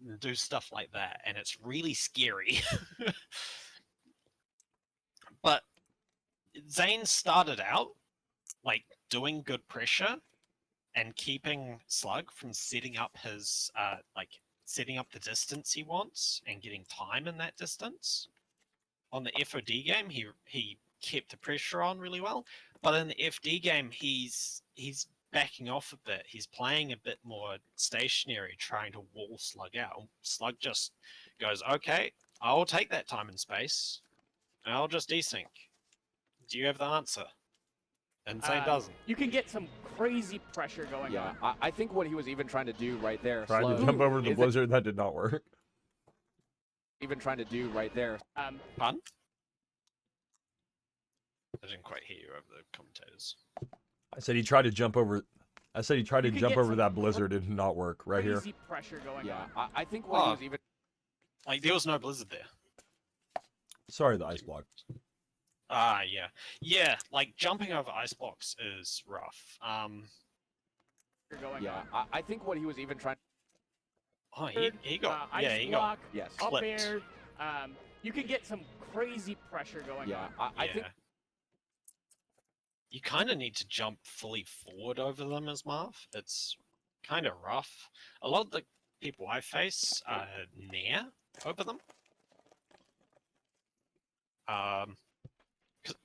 And do stuff like that, and it's really scary. But Zane started out like doing good pressure and keeping Slug from setting up his setting up the distance he wants and getting time in that distance. On the FOD game, he kept the pressure on really well, but in the FD game, he's backing off a bit. He's playing a bit more stationary, trying to wall Slug out. Slug just goes, okay, I'll take that time and space, and I'll just desync. Do you have the answer? And Zane doesn't. You can get some crazy pressure going on. I think what he was even trying to do right there. Tried to Slow, jump over the is Blizzard, that did not work. Even trying to do right there. Pardon? I didn't quite hear you over the commentators. I said he tried to jump over. I said he tried to You can jump get over some that Blizzard. It did not work. Right here. Crazy pressure going Yeah, on. I think what he was even. Like there was no Blizzard there. Sorry, the ice block. Ah, yeah. Yeah, like jumping over ice blocks is rough. Going Yeah, on. I think what he was even trying. Oh, he got, Ice yeah, he Block, got, Yes. Up clipped. Air. You can get some crazy pressure going Yeah, on. I think. You kind of need to jump fully forward over them as Marth. It's kind of rough. A lot of the people I face are near over them.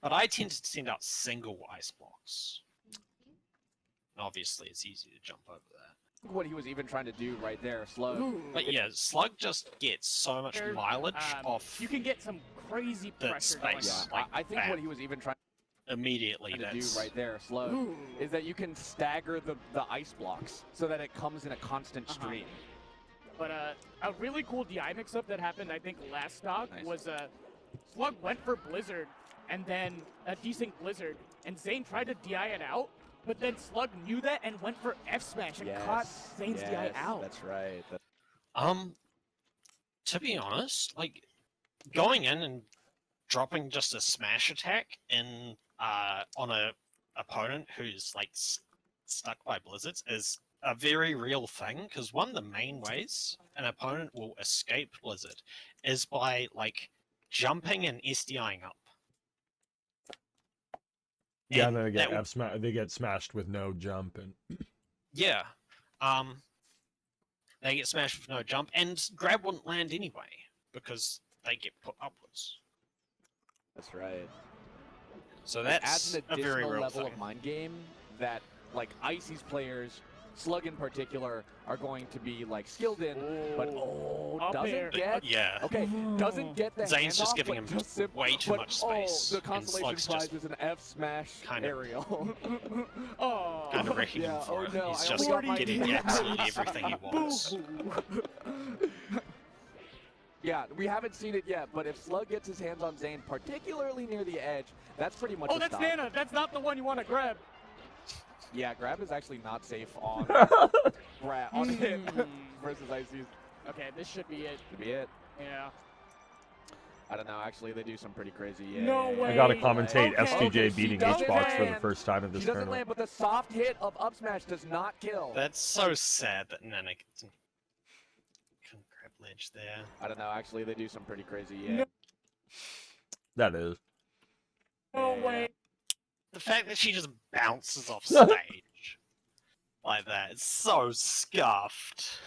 But I tend to send out single ice blocks. Obviously, it's easy to jump over that. What he was even trying to do right there, Slow. Ooh. But yeah, Slug just gets so much mileage off You can get some crazy the pressure going space. on. Yeah, like I think that. what he was even trying. immediately. To do That's right there, Slug, is that you can stagger the ice blocks so that it comes in a constant stream. But a really cool DI mix-up that happened, I think, last stock Nice. was Slug went for Blizzard and then a decent Blizzard, and Zane tried to DI it out, but then Slug knew that and went for F smash and caught Zane's DI out. That's right. To be honest, like going in and dropping just a smash attack in on a opponent who's like stuck by blizzards is a very real thing, because one of the main ways an opponent will escape blizzard is by like jumping and SDIing up. Yeah, And and then that they get smashed with no jump and Yeah. They get smashed with no jump, and grab wouldn't land anyway because they get put upwards. That's right. So It that's adds an a very additional real level thing. of mind game that, like, Icy's players, Slug in particular, are going to be like skilled in, but Up doesn't air. get. Yeah. Okay, doesn't get the Zane's just handoff, giving but him just way too but, much space, the and consolation Slug's prize just is an F smash kind of- aerial. Oh. Kind of wrecking him Yeah, for oh it. no, He's I just only got my- getting absolutely everything he wants. Yeah, we haven't seen it yet, but if Slug gets his hands on Zane, particularly near the edge, that's pretty much Oh, a that's stop. Nana. That's not the one you want to grab. Yeah, grab is actually not safe on on hit versus Icy's. Okay, this should be it. Could be it. Yeah. I don't know. Actually, they do some pretty crazy. No way. I gotta commentate Okay. STJ Okay, she beating doesn't H-Box for the land. first time in this She doesn't tournament. land, but the soft hit of up smash does not kill. That's so sad that Nana can grab ledge there. I don't know. Actually, they do some pretty crazy. Yeah. No. That is. No way. The fact that she just bounces off stage like that, it's so scuffed.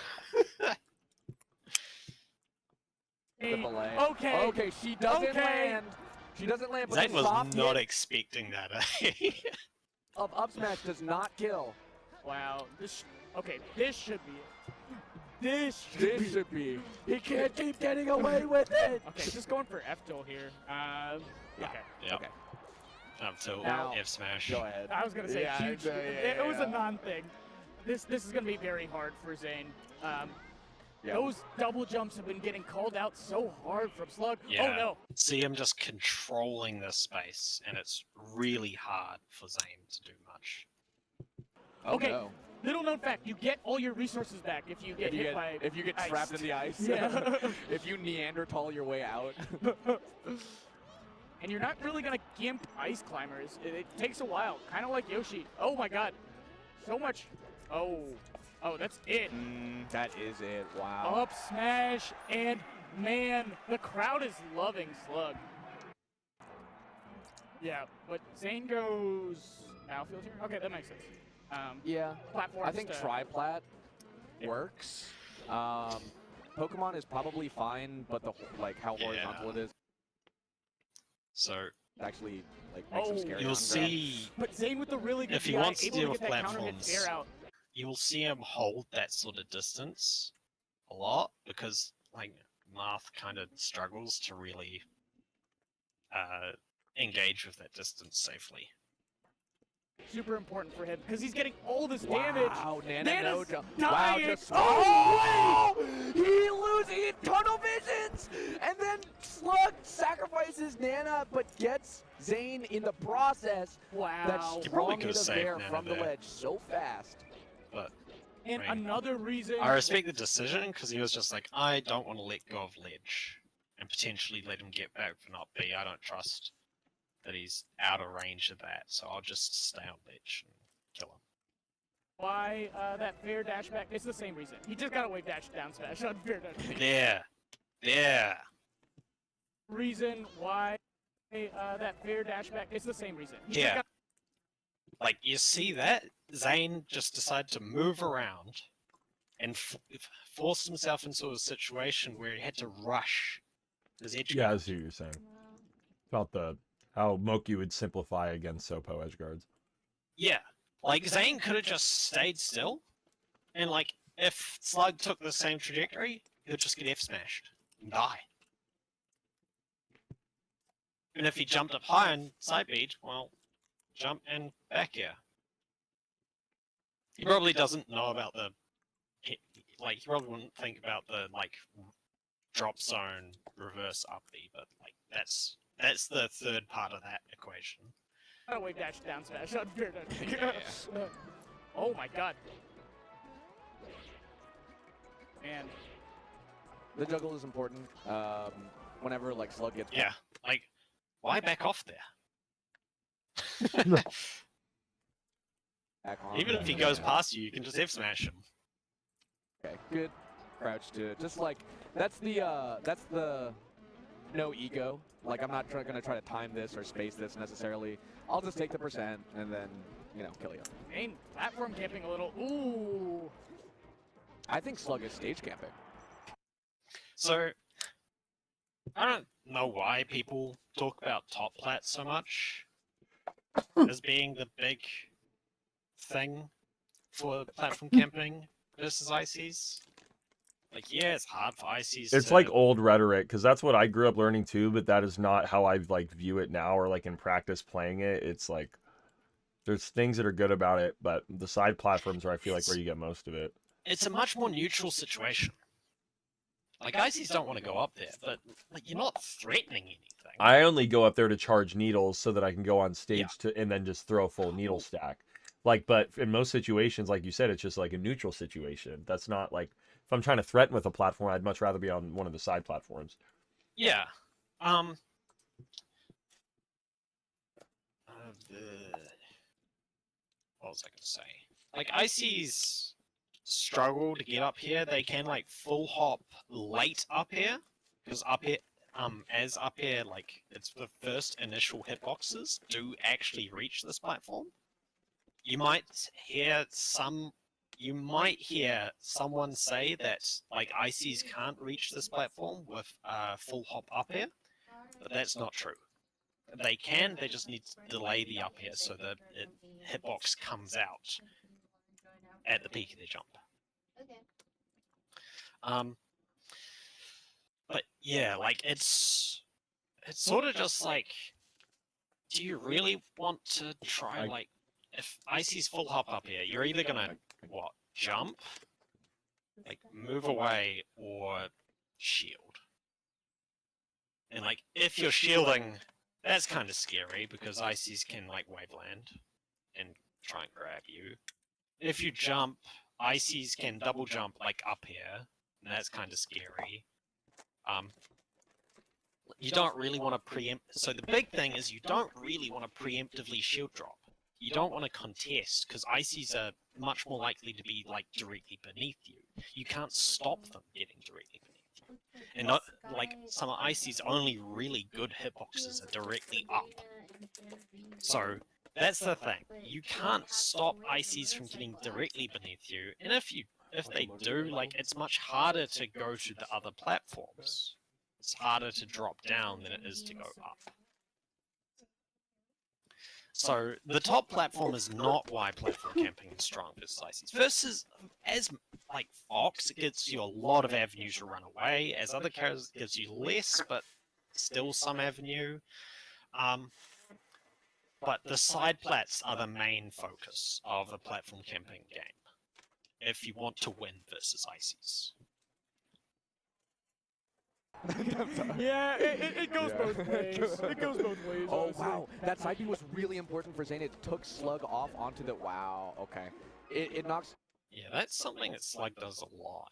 The belay. Okay. Okay, she doesn't Okay. land. She doesn't land, but Zane the was soft not hit expecting that, eh? of up smash does not kill. Wow. Okay, this should be it. This This should be. He can't keep getting away with it. Okay, just going for F tilt here. Okay. Yep. Okay. Up till Now- F smash. Go ahead. I was gonna say Yeah, huge. yeah, it was yeah. a non-thing. This is gonna be very hard for Zane. Yeah. Those double jumps have been getting called out so hard from Slug. Yeah. Oh no. See him just controlling this space, and it's really hard for Zane to do much. Oh, Okay. no. Little known fact: you get all your resources back if you get hit by. if you get ice. trapped in the ice. Yeah. If you Neanderthal your way out. And you're not really gonna gimp ice climbers. It takes a while, kind of like Yoshi. Oh my God, so much. Oh, that's it. That is it. Wow. Up smash, and man, the crowd is loving Slug. Yeah, but Zane goes outfield here. Okay, that makes sense. Yeah. Platforms. I think triplat works. Pokemon is probably fine, but how horizontal it is So actually makes him scary. you'll on see, But Zane with the really good if he DI, wants to able deal to with get that counter hit platforms, fair out. you will see him hold that sort of distance a lot, because like Marth kind of struggles to really engage with that distance safely. Super important for him because he's getting all this damage. Wow, Nana Nana's no jump. dying. Wow, just Oh, he loses tunnel visions, and then Slug sacrifices Nana, but gets Zane in the process. Wow. That He probably strong could've hit of saved there Nana from the there. ledge so fast. But And Right. another reason. I respect the decision, because he was just like, I don't want to let go of ledge and potentially let him get back for not B. I don't trust that he's out of range of that, so I'll just stay on ledge and kill him. Why that fair dash back? It's the same reason. He just got a wave dash down smash on fair dash back. Yeah. Reason why that fair dash back? It's the same reason. He just Yeah. got- Like, you see that? Zane just decided to move around and forced himself into a situation where he had to rush his edge Yeah, I guard. see what you're saying. About how Moki would simplify against Sopo edge guards. Yeah. Like, Zane could have just stayed still, and like, if Slug took the same trajectory, he would just get F smashed and die. And if he jumped up high and side beat, well, jump, and back air. He probably doesn't know about the, like, he probably wouldn't think about the, like, drop zone reverse up B, but, like, that's the third part of that equation. Oh, wave dash down smash. Oh my god. And The juggle is important. Whenever like Slug gets Yeah, like, why back off there? back on. Even if he goes past you, you can just F smash him. Okay, good crouch to just like that's the no ego. Like I'm not gonna try to time this or space this necessarily. I'll just take the percent and then kill you. Zane platform camping a little. Ooh. I think Slug is stage camping. So, I don't know why people talk about top plat so much as being the big thing for platform camping versus ICs. Like, yeah, it's hard for ICs. It's like old rhetoric, because that's what I grew up learning too, but that is not how I like view it now or like in practice playing it. It's like there's things that are good about it, but the side platforms are I feel like where you get most of it. It's a much more neutral situation. Like, ICs don't want to go up there, but like you're not threatening anything. I only go up there to charge needles so that I can go on stage and then just throw a full needle stack. Like, but in most situations, like you said, it's just like a neutral situation. That's not like if I'm trying to threaten with a platform, I'd much rather be on one of the side platforms. Yeah. What was I gonna say? Like, ICs struggle to get up here. They can like full hop late up here because up here, as up here, like it's the first initial hitboxes do actually reach this platform. You might hear someone say that like ICs can't reach this platform with full hop up here, but that's not true. They can, they just need to delay the up here so the hitbox comes out at the peak of their jump. But yeah, like it's sort of just like, do you really want to try, like, if IC's full hop up here, you're either gonna jump, like move away, or shield. And like if you're shielding, that's kind of scary because ICs can like waveland and try and grab you. If you jump, ICs can double jump like up here, and that's kind of scary. You don't really want to preempt. So the big thing is you don't really want to preemptively shield drop. You don't want to contest because ICs are much more likely to be like directly beneath you. You can't stop them getting directly beneath you. And not like some of IC's only really good hitboxes are directly up. So that's the thing. You can't stop ICs from getting directly beneath you. And if they do, like it's much harder to go to the other platforms. It's harder to drop down than it is to go up. So the top platform is not why platform camping is strong versus ICs. Versus as like Fox, it gives you a lot of avenues to run away. As other characters, it gives you less, but still some avenue. But the side plats are the main focus of a platform camping game. If you want to win versus ICs. Yeah, it goes both ways. It goes both ways. Oh, honestly. wow. That side B was really important for Zane. It took Slug off onto the... Wow, okay. It knocks... Yeah, that's something that Slug does a lot.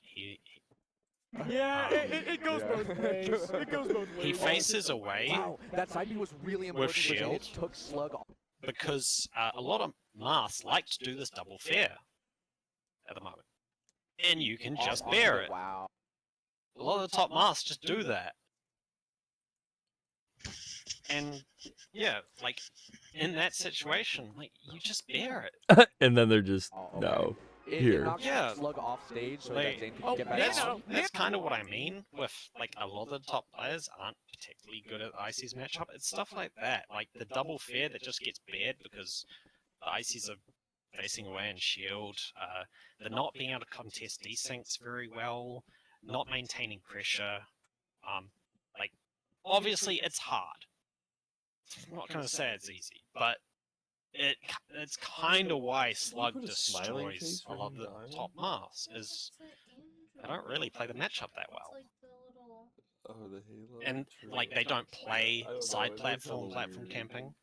Yeah, it goes both ways. It goes both ways. He faces away. Wow, that side B was really important for Zane. It took Slug off. Because a lot of masks like to do this double fair at the moment. And you can just bear it. Wow. A lot of the top masks just do that. And yeah, like in that situation, like you just bear it. And then they're just no. It knocks Yeah. Slug off stage so Like, that Zane can get back on. that's kind of what I mean with like a lot of the top players aren't particularly good at the ICs matchup. It's stuff like that, like the double fair that just gets bared because the ICs are facing away and shield. They're not being able to contest desyncs very well, not maintaining pressure. Like obviously it's hard. I'm not gonna say it's easy, but it's kind of why Slug put a smiling face destroys a for lot of him the dying? top maths. Is they don't really play the matchup that well, Oh, the Halo. and True. like they don't play I don't know, side it looks platform hella platform weird. camping.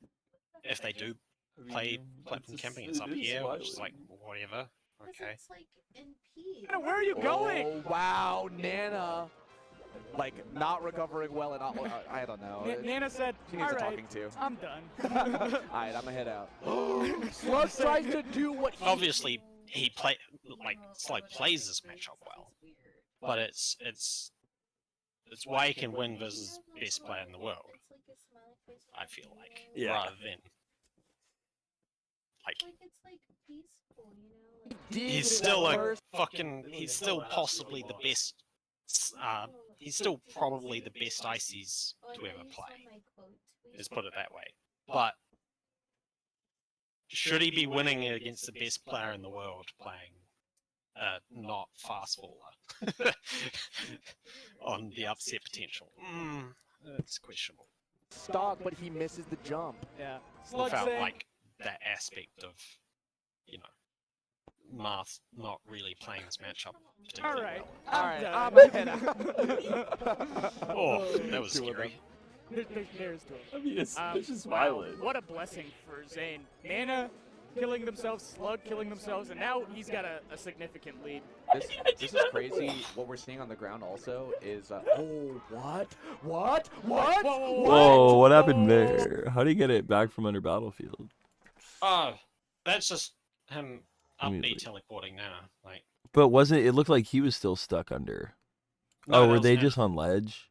If they do I mean, play it's platform just- camping, it's it up is here, which is like smiling. whatever. Okay. It's like in P. Nana, where are you going? Oh, wow, Nana. Like, not recovering well at all. I don't know. Nana said, She needs all a right, talking to. I'm done. All right, I'm gonna head out. Slug tries to do what he... Obviously, he play like Slug plays this matchup well, but it's why he can win versus best player in the world. I feel like, Yeah. rather than like It's like peaceful, you know? Did he's that still first- he's still possibly the best. He's still probably the best ICs to ever play. Let's put it that way. But should he be winning against the best player in the world playing not fast faller on the upset potential? That's questionable. Stock, but he misses the jump. Yeah. Slug Without saying, like that aspect of, you know, Math not really playing this matchup all particularly right, well. All right, done. I'm gonna head out. Oh, that was Two of scary. There's two of them. I mean, it's just Wow, violent. what a blessing for Zane. Nana killing themselves, Slug killing themselves, and now he's got a significant lead. This is crazy. What we're seeing on the ground also is, oh, what? Whoa, what happened there? How do you get it back from under battlefield? Oh, that's just him I mean, upbeat like- teleporting now. Like, But wasn't it looked like he was still stuck under? no, Oh, that were was they him. just on ledge?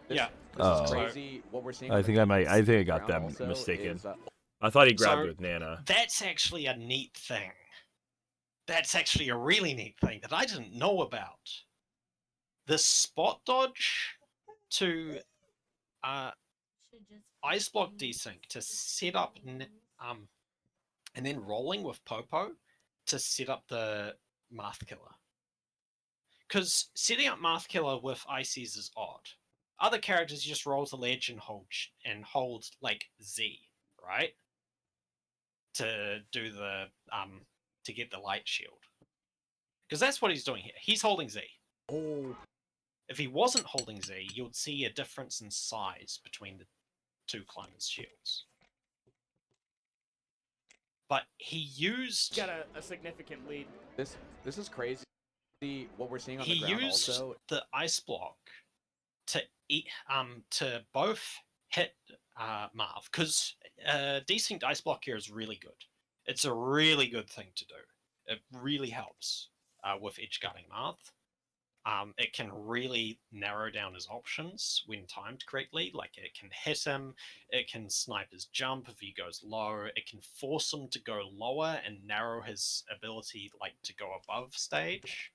Yeah. This Oh. is crazy. What we're seeing. I on think the I think I got ground that also mistaken. is, I thought he grabbed So- it with Nana. That's actually a neat thing. That's actually a really neat thing that I didn't know about. The spot dodge to ice block desync to set up and then rolling with Popo to set up the Math Killer. Because setting up Math Killer with ICs is odd. Other characters just roll the ledge and hold like Z, right? To do the to get the light shield. Because that's what he's doing here. He's holding Z. oh, If he wasn't holding Z, you'd see a difference in size between the two climbers' shields. But he used Got a significant lead. this is crazy. What we're seeing on he the ground used also. the ice block to both hit Marv, because desynced ice block here is really good. It's a really good thing to do. It really helps with edge guarding Marv. It can really narrow down his options when timed correctly. Like, it can hit him, it can snipe his jump if he goes low, it can force him to go lower and narrow his ability like to go above stage,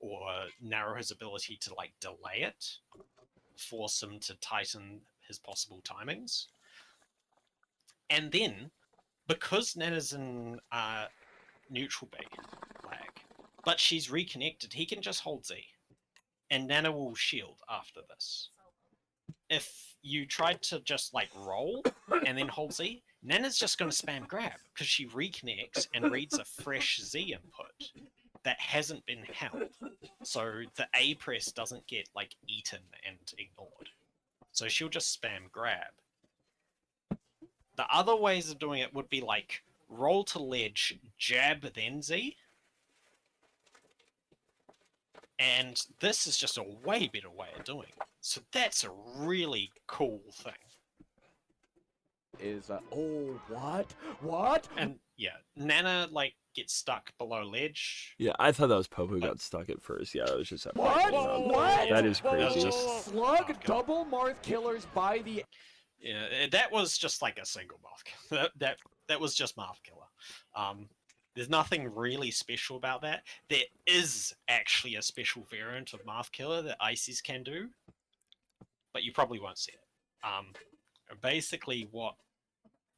or narrow his ability to like delay it, force him to tighten his possible timings. And then, because Nana's in neutral B lag, but she's reconnected, he can just hold Z. And Nana will shield after this. If you tried to just like roll and then hold Z, Nana's just going to spam grab because she reconnects and reads a fresh Z input that hasn't been held. So the A press doesn't get like eaten and ignored. So she'll just spam grab. The other ways of doing it would be like roll to ledge, jab, then Z. And this is just a way better way of doing it. So that's a really cool thing. Is oh, what? And yeah, Nana like gets stuck below ledge. Yeah, I thought that was Popo who got stuck at first. Yeah, that was just that. What? What? That is That was crazy. just- Slug Oh, God. double Marth killers by the... Yeah, that was just like a single Marth Killer. That was just Marth Killer. There's nothing really special about that. There is actually a special variant of Marth Killer that ICs can do, but you probably won't see it. Basically, what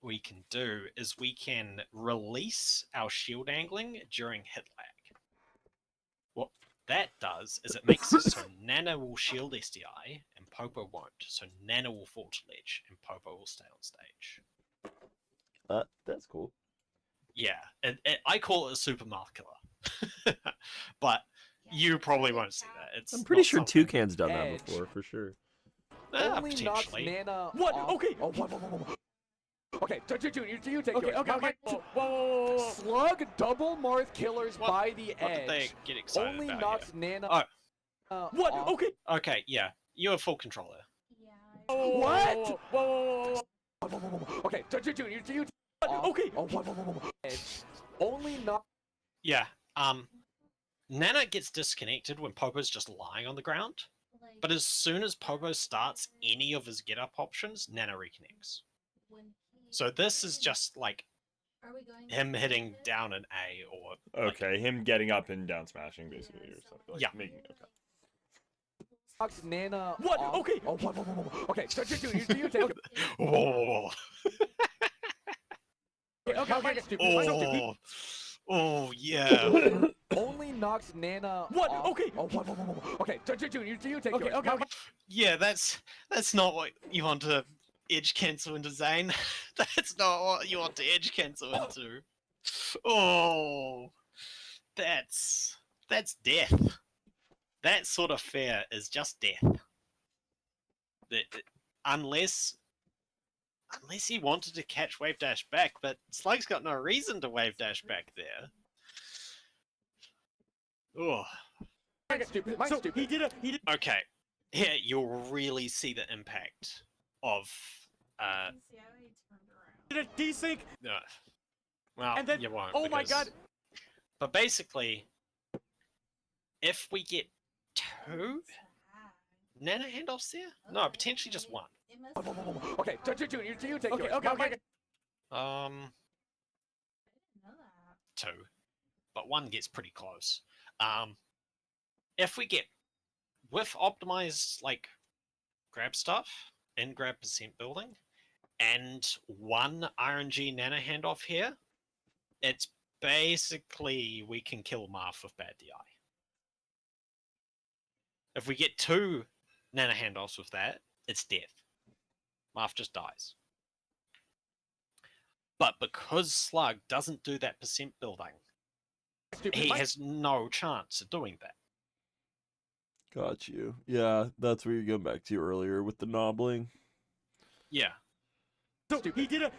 we can do is we can release our shield angling during hit lag. What that does is it makes it so Nana will shield SDI and Popo won't. So Nana will fall to ledge and Popo will stay on stage. That's cool. Yeah, I call it a super mouth killer. But you probably won't see that. It's I'm pretty not sure something- Toucan's done that Edge. before, for sure. Only knocks potentially. Nana What? off. Okay. Oh, whoa. Okay, June, you take Okay, yours. okay. Whoa. Slug double Marth killers What- by the What did they edge. get excited Only about knocks here? Nana What? off. Okay. Okay, yeah, you have full control there. Yeah. What? Whoa. Okay, June, you take Okay. Oh, whoa. Edge. Only knock. Yeah, Nana gets disconnected when Popo's just lying on the ground, Like, but as soon as Popo starts any of his get-up options, Nana reconnects. when he- So this is just like Are we going him to hitting it? down an A or Okay, him getting up and down smashing basically, or something. Like Yeah. Making, okay. Knocks Nana What? off. Okay. Oh, whoa. Okay, June, you take Whoa. Okay. Oh yeah. Only knocks Nana What? off. Okay. Oh, whoa. Okay, June, you take Okay. yours. Okay. Yeah, that's not what you want to edge cancel into, Zane. That's not what you want to edge cancel into. Oh, that's death. That sort of fair is just death. Unless he wanted to catch wave dash back, but Slug's got no reason to wave dash back there. Oh, Stupid. So he did. okay. Here you'll really see the impact of See how he turned around. a desync. no. Well, And then- you won't. oh my because- God. But basically, if we get two Nana handoffs there, no, potentially just one. It must Okay, June, you take yours. Okay. I didn't know that. Two, but one gets pretty close. If we get with optimized like grab stuff and grab percent building, and one RNG Nana handoff here, it's basically we can kill Marth with bad DI. If we get two Nana handoffs with that, it's death. Marth just dies. But because Slug doesn't do that percent building, he has no chance of doing that. Got you. Yeah, that's where you're going back to earlier with the nobbling. Yeah. So he did a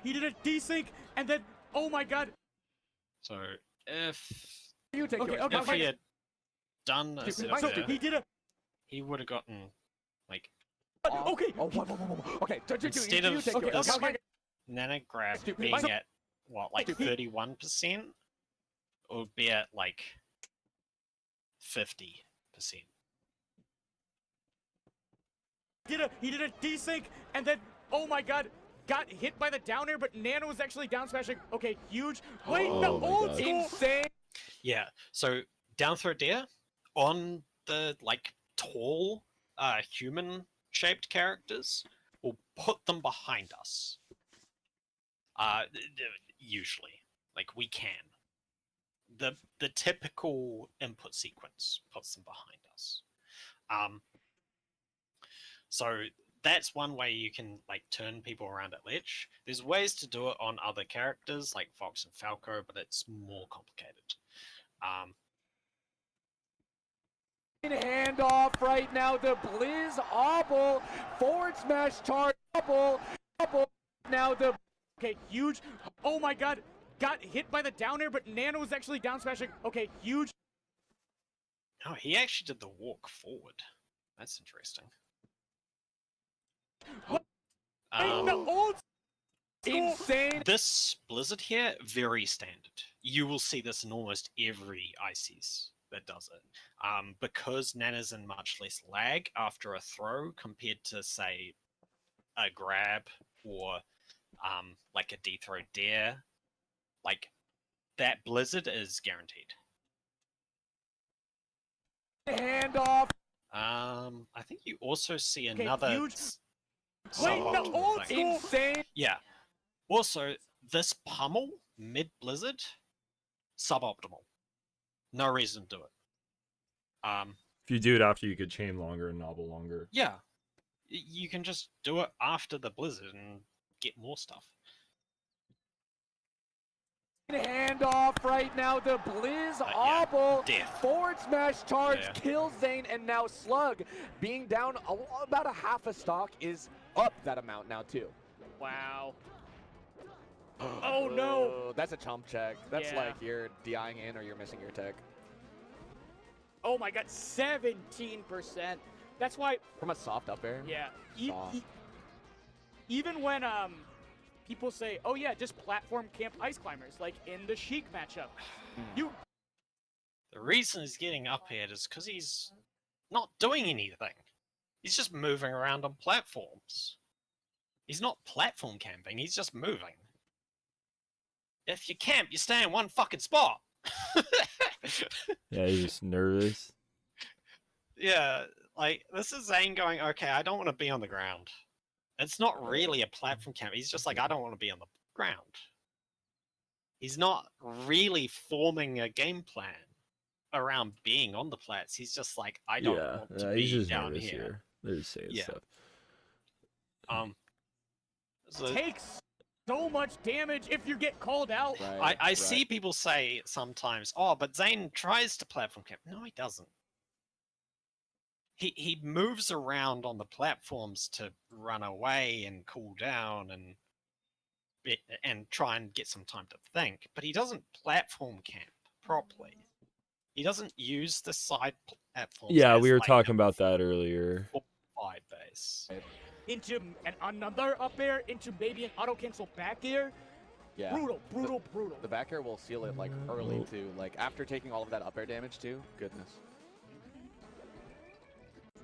desync, and then oh my God. So if You take Okay, yours. okay. if he had done a setup So there, he did a. he would have gotten like Okay. Oh, whoa. Okay, June, instead you of take yours. this Okay. Nana grab Stupid. being at what like Stupid. 31%, it would be at like 50%. He did a desync, and then oh my God, got hit by the down air, but Nana was actually down smashing. Okay, huge. Wait, Oh no, my old God. school. Insane. Yeah. So down throw there on the like tall human shaped characters, we'll put them behind us. Usually, like we can. The typical input sequence puts them behind us. So that's one way you can like turn people around at ledge. There's ways to do it on other characters like Fox and Falco, but it's more complicated. Handoff right now. The Blizz Obble forward smash charge. Obble. Now the Okay, huge. Oh my God, got hit by the down air, but Nana was actually down smashing. Okay, huge. Oh, he actually did the walk forward. That's interesting. Wait, no, old school. insane. This Blizzard here, very standard. You will see this in almost every ICs that does it. Because Nana's in much less lag after a throw compared to, say, a grab or like a D-throw dare, like that Blizzard is guaranteed. Handoff. I think you also see Okay, another huge. suboptimal Wait, no, old thing. school. Insane. Yeah. Also, this pummel mid Blizzard, suboptimal. No reason to do it. If you do it after, you could chain longer and nobble longer. Yeah. You can just do it after the Blizzard and get more stuff. Handoff right now. The Blizz Yeah, obble. death. Forward smash charge Yeah. kills Zane, and now Slug, being down about a half a stock, is up that amount now too. Wow. Oh no! That's a chump check. That's Yeah. like you're DIing in or you're missing your tech. Oh my god, 17%. That's why, From a soft up air? yeah. Soft. Even when people say, oh yeah, just platform camp ice climbers, like in the Sheik matchup. You The reason he's getting up aired is because he's not doing anything. He's just moving around on platforms. He's not platform camping, he's just moving. If you camp, you stay in one fucking spot. Yeah, he's just nervous. Yeah, like, this is Zane going, okay, I don't want to be on the ground. It's not really a platform camp. He's just like, I don't want to be on the ground. He's not really forming a game plan around being on the plats. He's just like, I don't want to he's be just down nervous here. They're just saying Yeah. stuff. So takes so much damage if you get called out. I see people say sometimes, oh, but Zane tries to platform camp. No, he doesn't. He moves around on the platforms to run away and cool down and try and get some time to think, but he doesn't platform camp properly. He doesn't use the side platforms. Yeah, as, we were like, talking a about that earlier. 4-5 base. Into another up air, into maybe an auto cancel back air. Yeah. Brutal. The back air will seal it like early too. Like after taking all of that up air damage too. Goodness.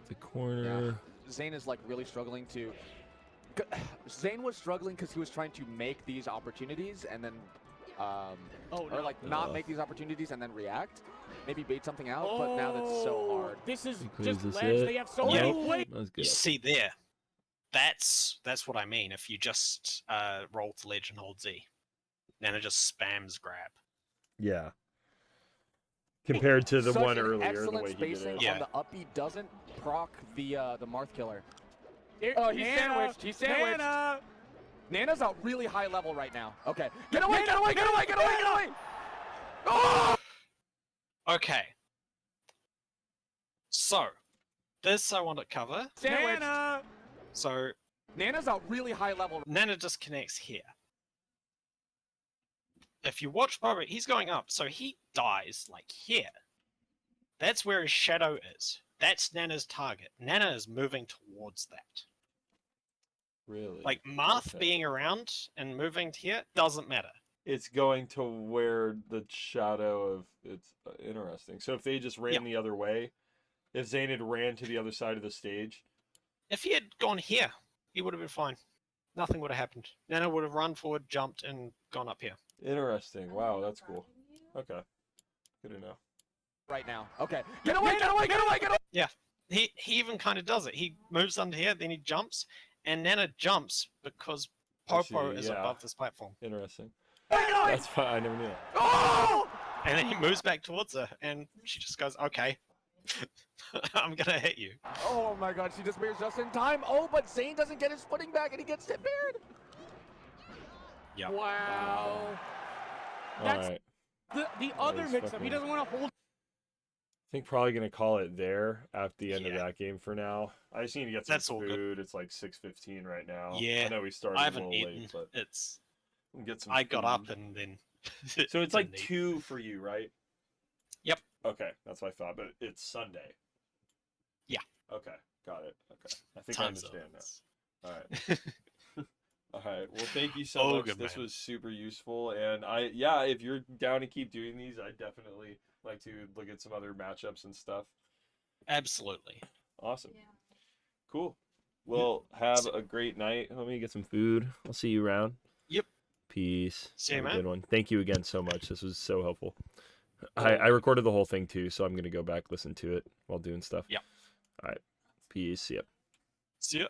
The corner. Zane is like really struggling to. Zane was struggling because he was trying to make these opportunities and then, or like not make these opportunities and then react. Maybe bait something out, but now that's so hard. This is Is just this ledge. it? They have so Yeah. many plays. That was You good. see there, that's what I mean. If you just roll to ledge and hold Z, then it just spams grab. Yeah. Compared to the Such one an earlier, the excellent way he did spacing it. Yeah. on the up B doesn't proc the Marth killer. Oh, he's sandwiched. He's sandwiched. Nana. Nana's at really high level right now. Okay. Get away, get away, get away, get away, get away! Oh! Okay. So, this I want to cover. Sandwiched. Nana. So, Nana's at really high level. Nana disconnects here. If you watch Bobo, he's going up, so he dies like here. That's where his shadow is. That's Nana's target. Nana is moving towards that. Really? Like, Marth Okay. being around and moving to here doesn't matter. It's going to where the shadow of it's interesting. So if they just ran the other way, if Zane had ran to the other side of the stage, If he had gone here, he would have been fine. Nothing would have happened. Nana would have run forward, jumped, and gone up here. interesting. Wow, that's cool. Okay, good to know. Right now. Okay. Get away, get away, get away, get away! Yeah, he even kind of does it. He moves under here, then he jumps, and Nana jumps because Popo see, is yeah. above this platform. Interesting. Get away! That's fine. I never knew that. Oh! And then he moves back towards her, and she just goes, okay, I'm gonna hit you. Oh my god, she disappears just in time. Oh, but Zane doesn't get his footing back and he gets disappeared. Yeah. Wow. All That's right. the other he's mix-up. fucking- He doesn't want to hold. I think probably gonna call it there at the end of Yeah. that game for now. I just need to get some That's all good. food. It's like 6:15 right now. Yeah, I know we started I a haven't little eaten. late, but It's we'll get some. I got up food. and then. So it's like didn't eat. 2 for you, right? Yep. Okay, that's what I thought, but it's Sunday. Yeah. Okay, got it. Okay, I think I Time understand zones. now. All right. All right. Well, thank you so Oh, much. good This man. was super useful, and if you're down to keep doing these, I definitely like to look at some other matchups and stuff. Absolutely. Awesome. Cool. Well, have a great night. Let me get some food. I'll see you around. Yep. Peace. See you, Have a man. good one. Thank you again so much. This was so helpful. I recorded the whole thing too, so I'm going to go back listen to it while doing stuff. Yep. All right. Peace. Yep. See ya.